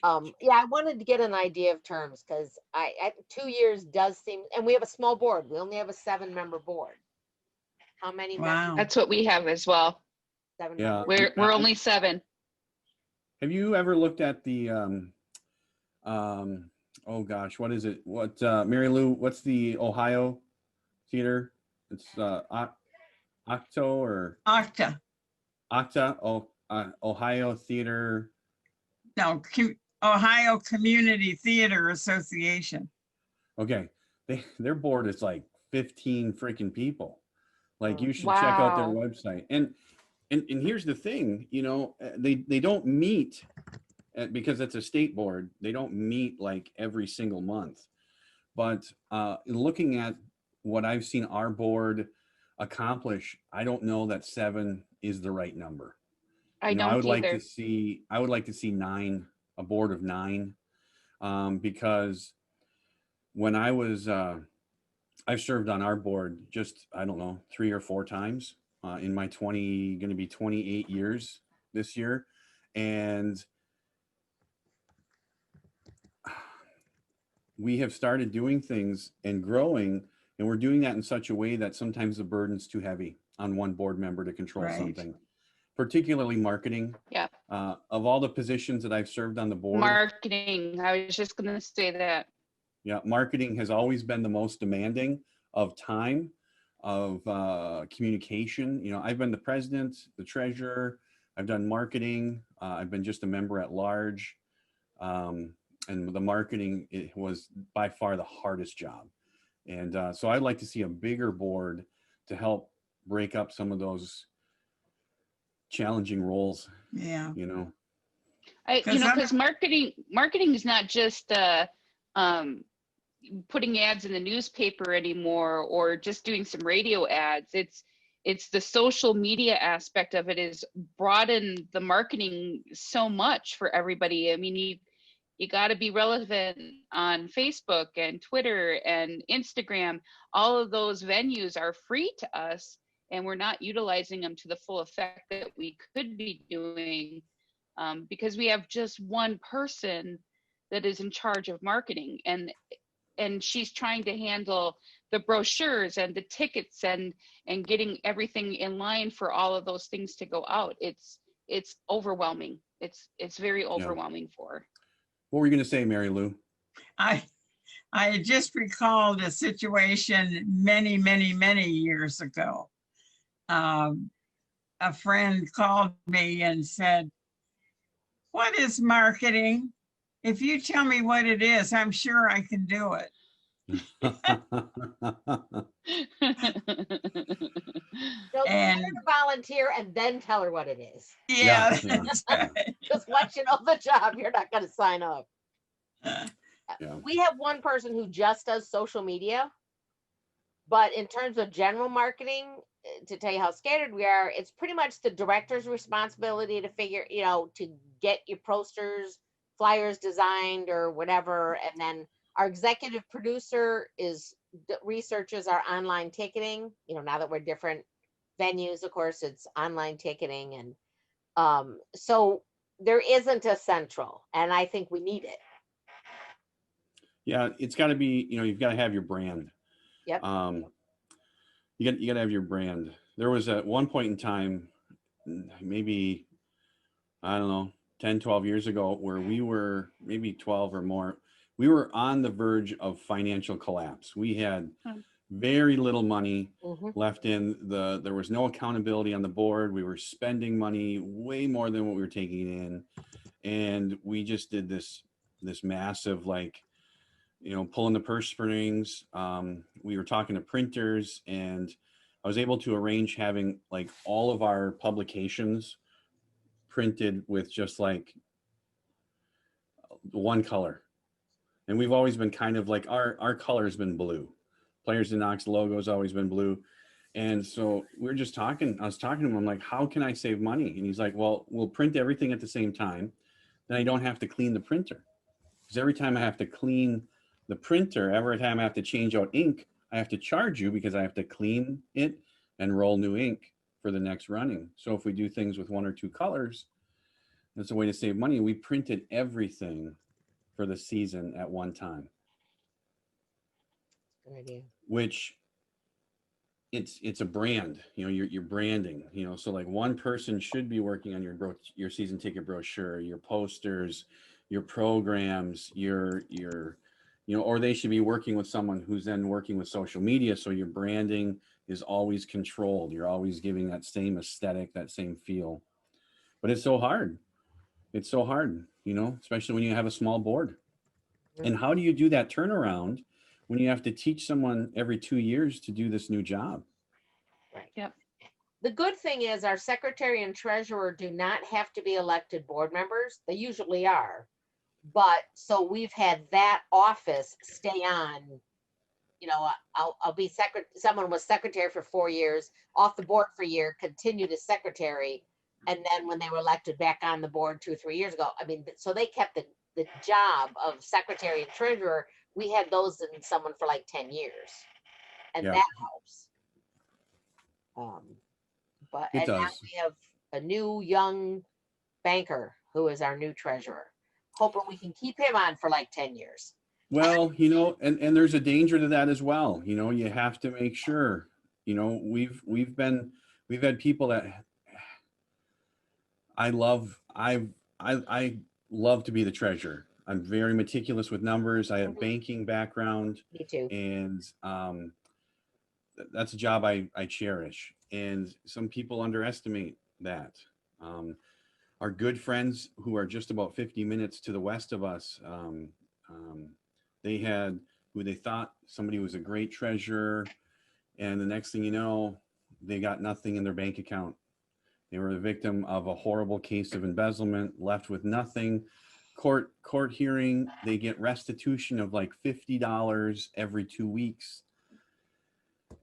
I wanted to get an idea of terms because I 2 years does seem, and we have a small board. We only have a 7-member board. How many Wow. members? That's what we have as well. 7 Yeah. members. We're only 7. Have you ever looked at the oh gosh, what is it? What Mary Lou, what's the Ohio theater? It's Octo or Octa. Ohio Theater. No, Ohio Community Theater Association. Okay. Their board is like 15 freaking people. Like, you should check out their Wow. website. And here's the thing, you know, they don't meet because it's a state board. They don't meet like every single month. But looking at what I've seen our board accomplish, I don't know that 7 is the right number. I You know, don't I would like either. to see, I would like to see 9, a board of 9, because when I was, I've served on our board just, I don't know, 3 or 4 times in my going to be 28 years this year. And we have started doing things and growing, and we're doing that in such a way that sometimes the burden's too heavy on one board member to control Right. something, particularly marketing. Yeah. Of all the positions that I've served on the board, Marketing. I was just going to say that. yeah, marketing has always been the most demanding of time, of communication. You know, I've been the president, the treasurer, I've done marketing, I've been just a member at large. And the marketing, it was by far the hardest job. And so I'd like to see a bigger board to help break up some of those challenging roles, Yeah. you know. Because marketing is not just putting ads in the newspaper anymore or just doing some radio ads. It's the social media aspect of it is broadened the marketing so much for everybody. I mean, You got to be relevant on Facebook and Twitter and Instagram. All of those venues are free to us, and we're not utilizing them to the full effect that we could be doing, because we have just one person that is in charge of marketing, and she's trying to handle the brochures and the tickets and getting everything in line for all of those things to go out. It's overwhelming. It's very overwhelming for her. What were you going to say, Mary Lou? I just recalled a situation many, many, many years ago. A friend called me and said, "What is marketing? If you tell me what it is, I'm sure I can do it." So And- get her to volunteer and then tell her what it is. Yeah, Yeah, that's right. Just once you know the job, you're not going to sign up. Yeah. We have one person who just does social media, but in terms of general marketing, to tell you how scattered we are, it's pretty much the director's responsibility to figure, to get your posters, flyers designed or whatever. And then our executive producer researches our online ticketing. Now that we're different venues, of course, it's online ticketing. And so there isn't a central, and I think we need it. Yeah, it's got to be, you've got to have your brand. Yep. You got to have your brand. There was at one point in time, maybe, I don't know, 10, 12 years ago, where we were, maybe 12 or more, we were on the verge of financial collapse. We had very little money left in there was no accountability on the board. We were spending money way more than what we were taking in. And we just did this massive, pulling the purse strings. We were talking to printers, and I was able to arrange having all of our publications printed with just one color. And we've always been kind of our color has been blue. Players in Knox logo has always been blue. And so I was talking to him. I'm like, how can I save money? And he's like, well, we'll print everything at the same time. Then I don't have to clean the printer. Because every time I have to clean the printer, every time I have to change out ink, I have to charge you because I have to clean it and roll new ink for the next running. So if we do things with one or two colors, that's a way to save money. We printed everything for the season at one time. Good idea. Which it's a brand, you're branding, so one person should be working on your season ticket brochure, your posters, your programs, your or they should be working with someone who's then working with social media. So your branding is always controlled. You're always giving that same aesthetic, that same feel. But it's so hard. It's so hard, especially when you have a small board. And how do you do that turnaround when you have to teach someone every 2 years to do this new job? Right. Yep. The good thing is our secretary and treasurer do not have to be elected board members. They usually are. But so we've had that office stay on, I'll be someone was secretary for 4 years, off the board for a year, continued as secretary. And then when they were elected back on the board 2 or 3 years ago, so they kept the job of secretary and treasurer. We had those in someone for 10 years, and Yeah. that helps. It Now does. we have a new young banker who is our new treasurer. Hoping we can keep him on for 10 years. Well, and there's a danger to that as well. You have to make sure, we've had people that I love to be the treasurer. I'm very meticulous with numbers. I have banking background. Me too. And that's a job I cherish. And some people underestimate that. Our good friends who are just about 50 minutes to the west of us, they had who they thought somebody was a great treasurer, and the next thing you know, they got nothing in their bank account. They were the victim of a horrible case of embezzlement, left with nothing. Court hearing, they get restitution of $50 every 2 weeks.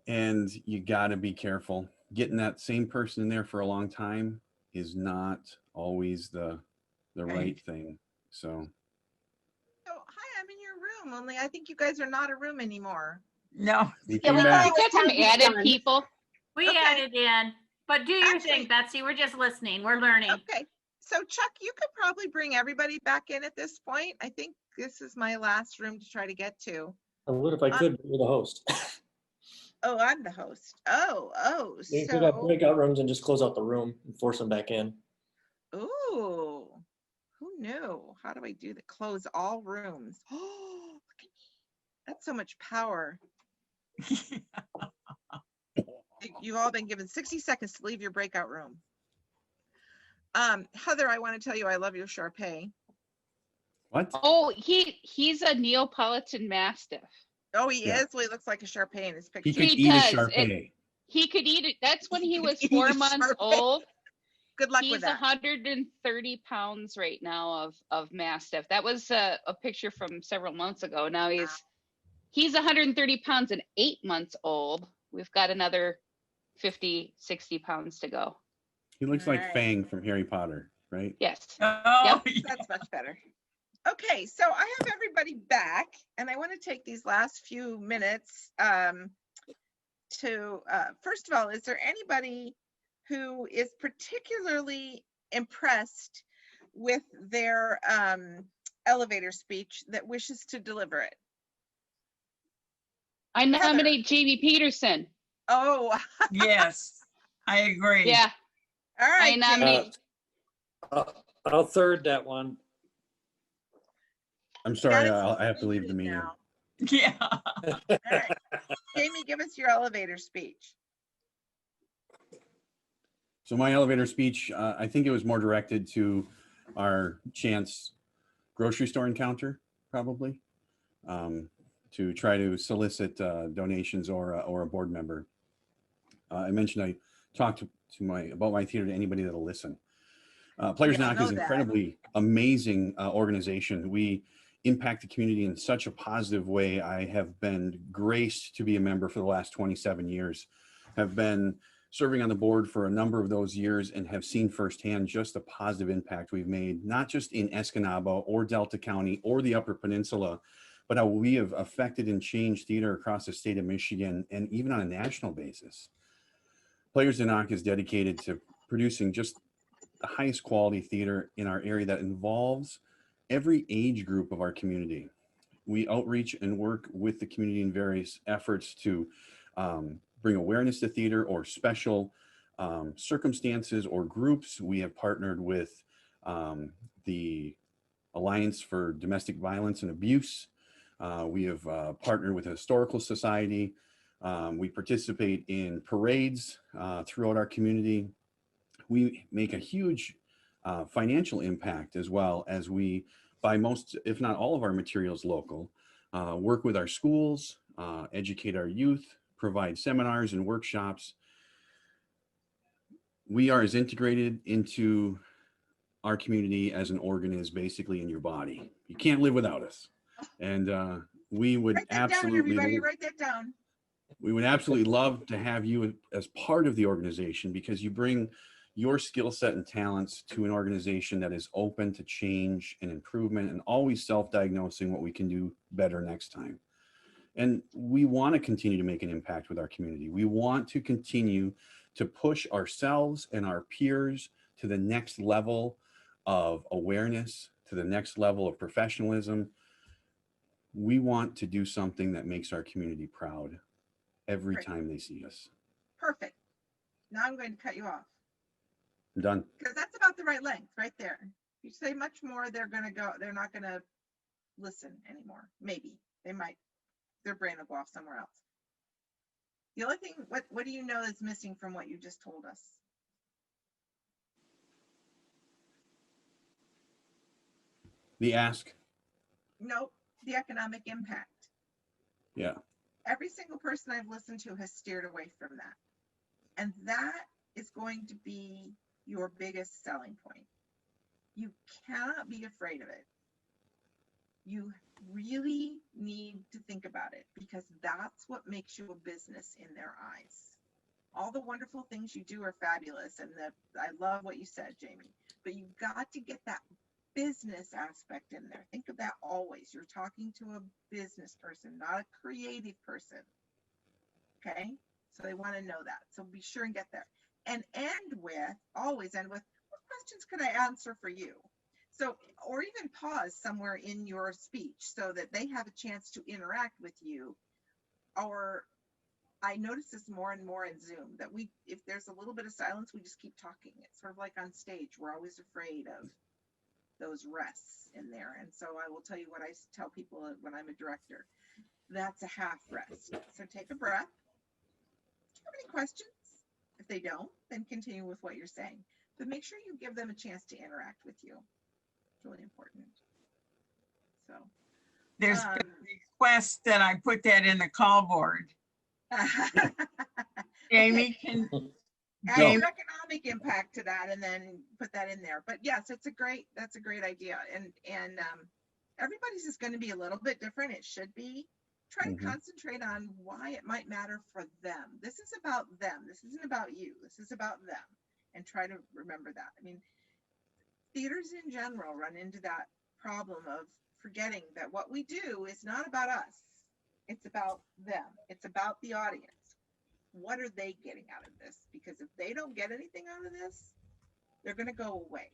And you got to be careful. Getting that same person in there for a long time is not always the right thing. So room, only I think you guys are not a room anymore. No. We Yeah, came we back. got We got some Time is added done. people. We Okay. added in, but do your Actually- thing, Betsy. We're just listening. We're learning. Okay, so Chuck, you could probably bring everybody back in at this point. I think this is my last room to try to get to. I would if I could, be the host. Oh, I'm the host. Oh, You could have so, breakout rooms and just close out the room and force them back in. ooh, who knew? How do I do that? Close all rooms. Oh, look at me. That's so much power. You've all been given 60 seconds to leave your breakout room. Heather, I want to tell you, I love your Shar-Pei. What? Oh, he's a Neapolitan Mastiff. Oh, he Yeah. is? Well, he looks like a Shar-Pei in his He picture. could He eat a does. Shar-Pei. He could eat it. That's when he He was could eat 4 a months Shar-Pei. old. Good luck He's with that. 130 pounds right now of Mastiff. That was a picture from several months ago. Now he's 130 pounds and 8 months old. We've got another 50, 60 pounds to go. He looks like Alright. Fang from Harry Potter, right? Yes. Oh, yeah. That's much better. Okay, so I have everybody back, and I want to take these last few minutes to, first of all, is there anybody who is particularly impressed with their elevator speech that wishes to deliver it? I nominate Jamie Peterson. Oh, Yes, I agree. Yeah. all right. I nominate. I'll third that one. I'm Jamie. sorry, Gotta I have to see leave the me meeting. now. Yeah. All right. Jamie, give us your elevator speech. So my elevator speech, I think it was more directed to our chance grocery store encounter, probably, to try to solicit donations or a board member. I mentioned I talked about my theater to anybody that'll listen. Players Yeah, I Knock know is an that. incredibly amazing organization. We impact the community in such a positive way. I have been graced to be a member for the last 27 years, have been serving on the board for a number of those years, and have seen firsthand just the positive impact we've made, not just in Escanaba or Delta County or the Upper Peninsula, but how we have affected and changed theater across the state of Michigan and even on a national basis. Players Knock is dedicated to producing just the highest quality theater in our area that involves every age group of our community. We outreach and work with the community in various efforts to bring awareness to theater or special circumstances or groups. We have partnered with the Alliance for Domestic Violence and Abuse. We have partnered with a historical society. We participate in parades throughout our community. We make a huge financial impact as well as we buy most, if not all of our materials local, work with our schools, educate our youth, provide seminars and workshops. We are as integrated into our community as an organ is basically in your body. You can't live without us. And we would Write that down, absolutely, everybody. Write that down. we would absolutely love to have you as part of the organization because you bring your skill set and talents to an organization that is open to change and improvement and always self-diagnosing what we can do better next time. And we want to continue to make an impact with our community. We want to continue to push ourselves and our peers to the next level of awareness, to the next level of professionalism. We want to do something that makes our community proud every Great. time they see us. Perfect. Now I'm going to cut you off I'm done. because that's about the right length right there. If you say much more, they're not going to listen anymore. Maybe they might, their brain will go off somewhere else. The only thing, what do you know is missing from what you just told us? The ask. Nope, the economic impact. Yeah. Every single person I've listened to has steered away from that. And that is going to be your biggest selling point. You cannot be afraid of it. You really need to think about it because that's what makes you a business in their eyes. All the wonderful things you do are fabulous. And I love what you said, Jamie, but you've got to get that business aspect in there. Think of that always. You're talking to a business person, not a creative person. Okay? So they want to know that. So be sure and get there. And always end with, what questions could I answer for you? So, or even pause somewhere in your speech so that they have a chance to interact with you. Or I notice this more and more in Zoom, that if there's a little bit of silence, we just keep talking. It's sort of like on stage. We're always afraid of those rests in there. And so I will tell you what I tell people when I'm a director. That's a half rest. So take a breath. Do you have any questions? If they don't, then continue with what you're saying. But make sure you give them a chance to interact with you. It's really important. So There's been a request that I put that in the call board. Jamie, can add your economic impact to that and then put that in there. But yes, that's a great idea. And everybody's is going to be a little bit different. It should be. Try and concentrate on why it might matter for them. This is about them. This isn't about you. This is about them. And try to remember that. I mean, theaters in general run into that problem of forgetting that what we do is not about us. It's about them. It's about the audience. What are they getting out of this? Because if they don't get anything out of this, they're going to go away.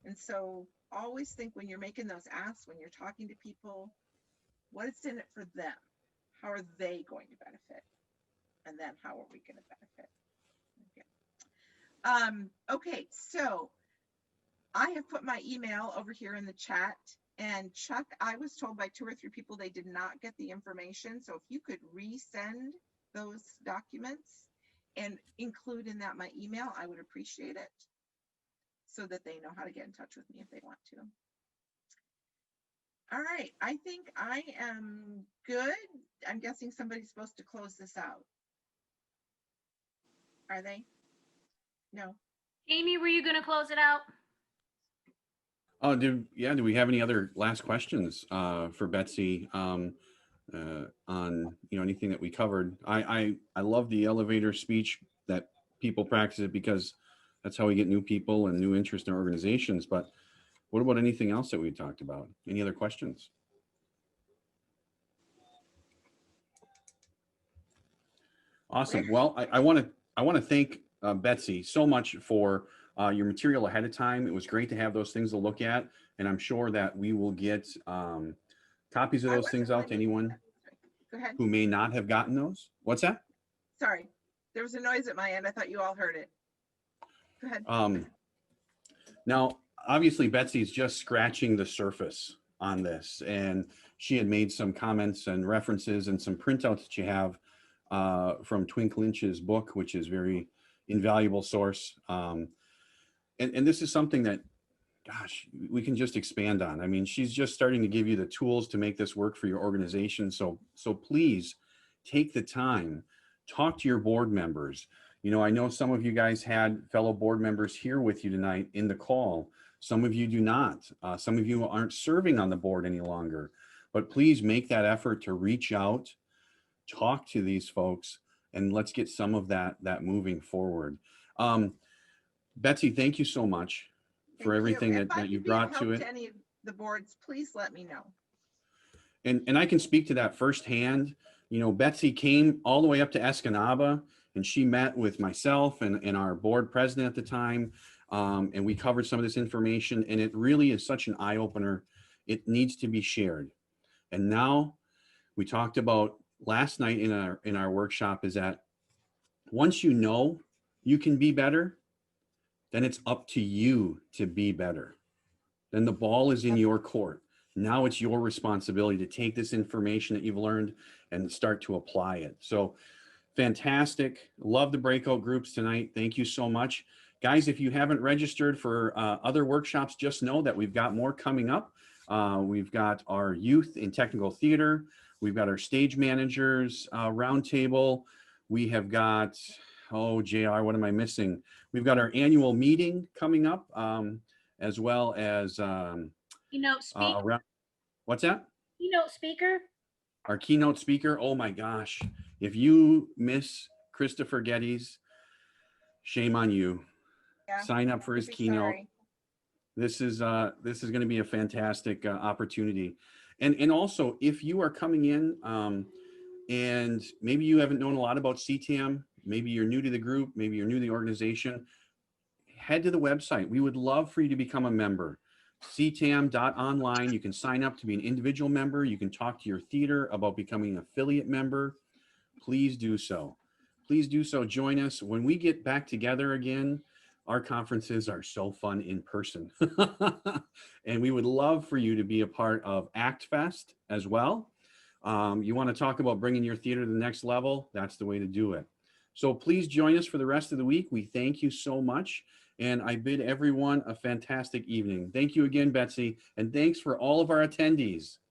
And so always think when you're making those asks, when you're talking to people, what is in it for them? How are they going to benefit? And then how are we going to benefit? Okay, so I have put my email over here in the chat. And Chuck, I was told by 2 or 3 people they did not get the information. So if you could resend those documents and include in that my email, I would appreciate it, so that they know how to get in touch with me if they want to. All right, I think I am good. I'm guessing somebody's supposed to close this out. Are they? No. Amy, were you going to close it out? Oh, do we have any other last questions for Betsy on anything that we covered? I love the elevator speech that people practice it because that's how we get new people and new interest in organizations. But what about anything else that we talked about? Any other questions? Awesome. Well, I want to thank Betsy so much for your material ahead of time. It was great to have those things to look at, and I'm sure that we will get copies of those things out to anyone who may not have gotten those. What's that? Sorry, there was a noise at my end. I thought you all heard it. Go ahead. Now, obviously, Betsy's just scratching the surface on this, and she had made some comments and references and some printouts that you have from Twink Lynch's book, which is very invaluable source. And this is something that, gosh, we can just expand on. I mean, she's just starting to give you the tools to make this work for your organization. So please take the time, talk to your board members. You know, I know some of you guys had fellow board members here with you tonight in the call. Some of you do not. Some of you aren't serving on the board any longer. But please make that effort to reach out, talk to these folks, and let's get some of that moving forward. Betsy, thank you so much for everything that you brought to it. To any of the boards, please let me know. And I can speak to that firsthand. You know, Betsy came all the way up to Escanaba, and she met with myself and our board president at the time, and we covered some of this information, and it really is such an eye-opener. It needs to be shared. And now we talked about last night in our workshop is that once you know you can be better, then it's up to you to be better. Then the ball is in your court. Now it's your responsibility to take this information that you've learned and start to apply it. So fantastic. Love the breakout groups tonight. Thank you so much. Guys, if you haven't registered for other workshops, just know that we've got more coming up. We've got our youth in technical theater. We've got our stage managers roundtable. We have got, oh, JR, what am I missing? We've got our annual meeting coming up, as well as Keynote speaker. What's that? Keynote speaker. Our keynote speaker. Oh my gosh. If you miss Christopher Geddes, shame on you. Yeah, sign up for his keynote. sorry. This is going to be a fantastic opportunity. And also, if you are coming in and maybe you haven't known a lot about CTAM, maybe you're new to the group, maybe you're new to the organization, head to the website. We would love for you to become a member. CTAM.online. You can sign up to be an individual member. You can talk to your theater about becoming an affiliate member. Please do so. Please do so. Join us. When we get back together again, our conferences are so fun in person. And we would love for you to be a part of ACT Fest as well. You want to talk about bringing your theater to the next level? That's the way to do it. So please join us for the rest of the week. We thank you so much. And I bid everyone a fantastic evening. Thank you again, Betsy. And thanks for all of our attendees.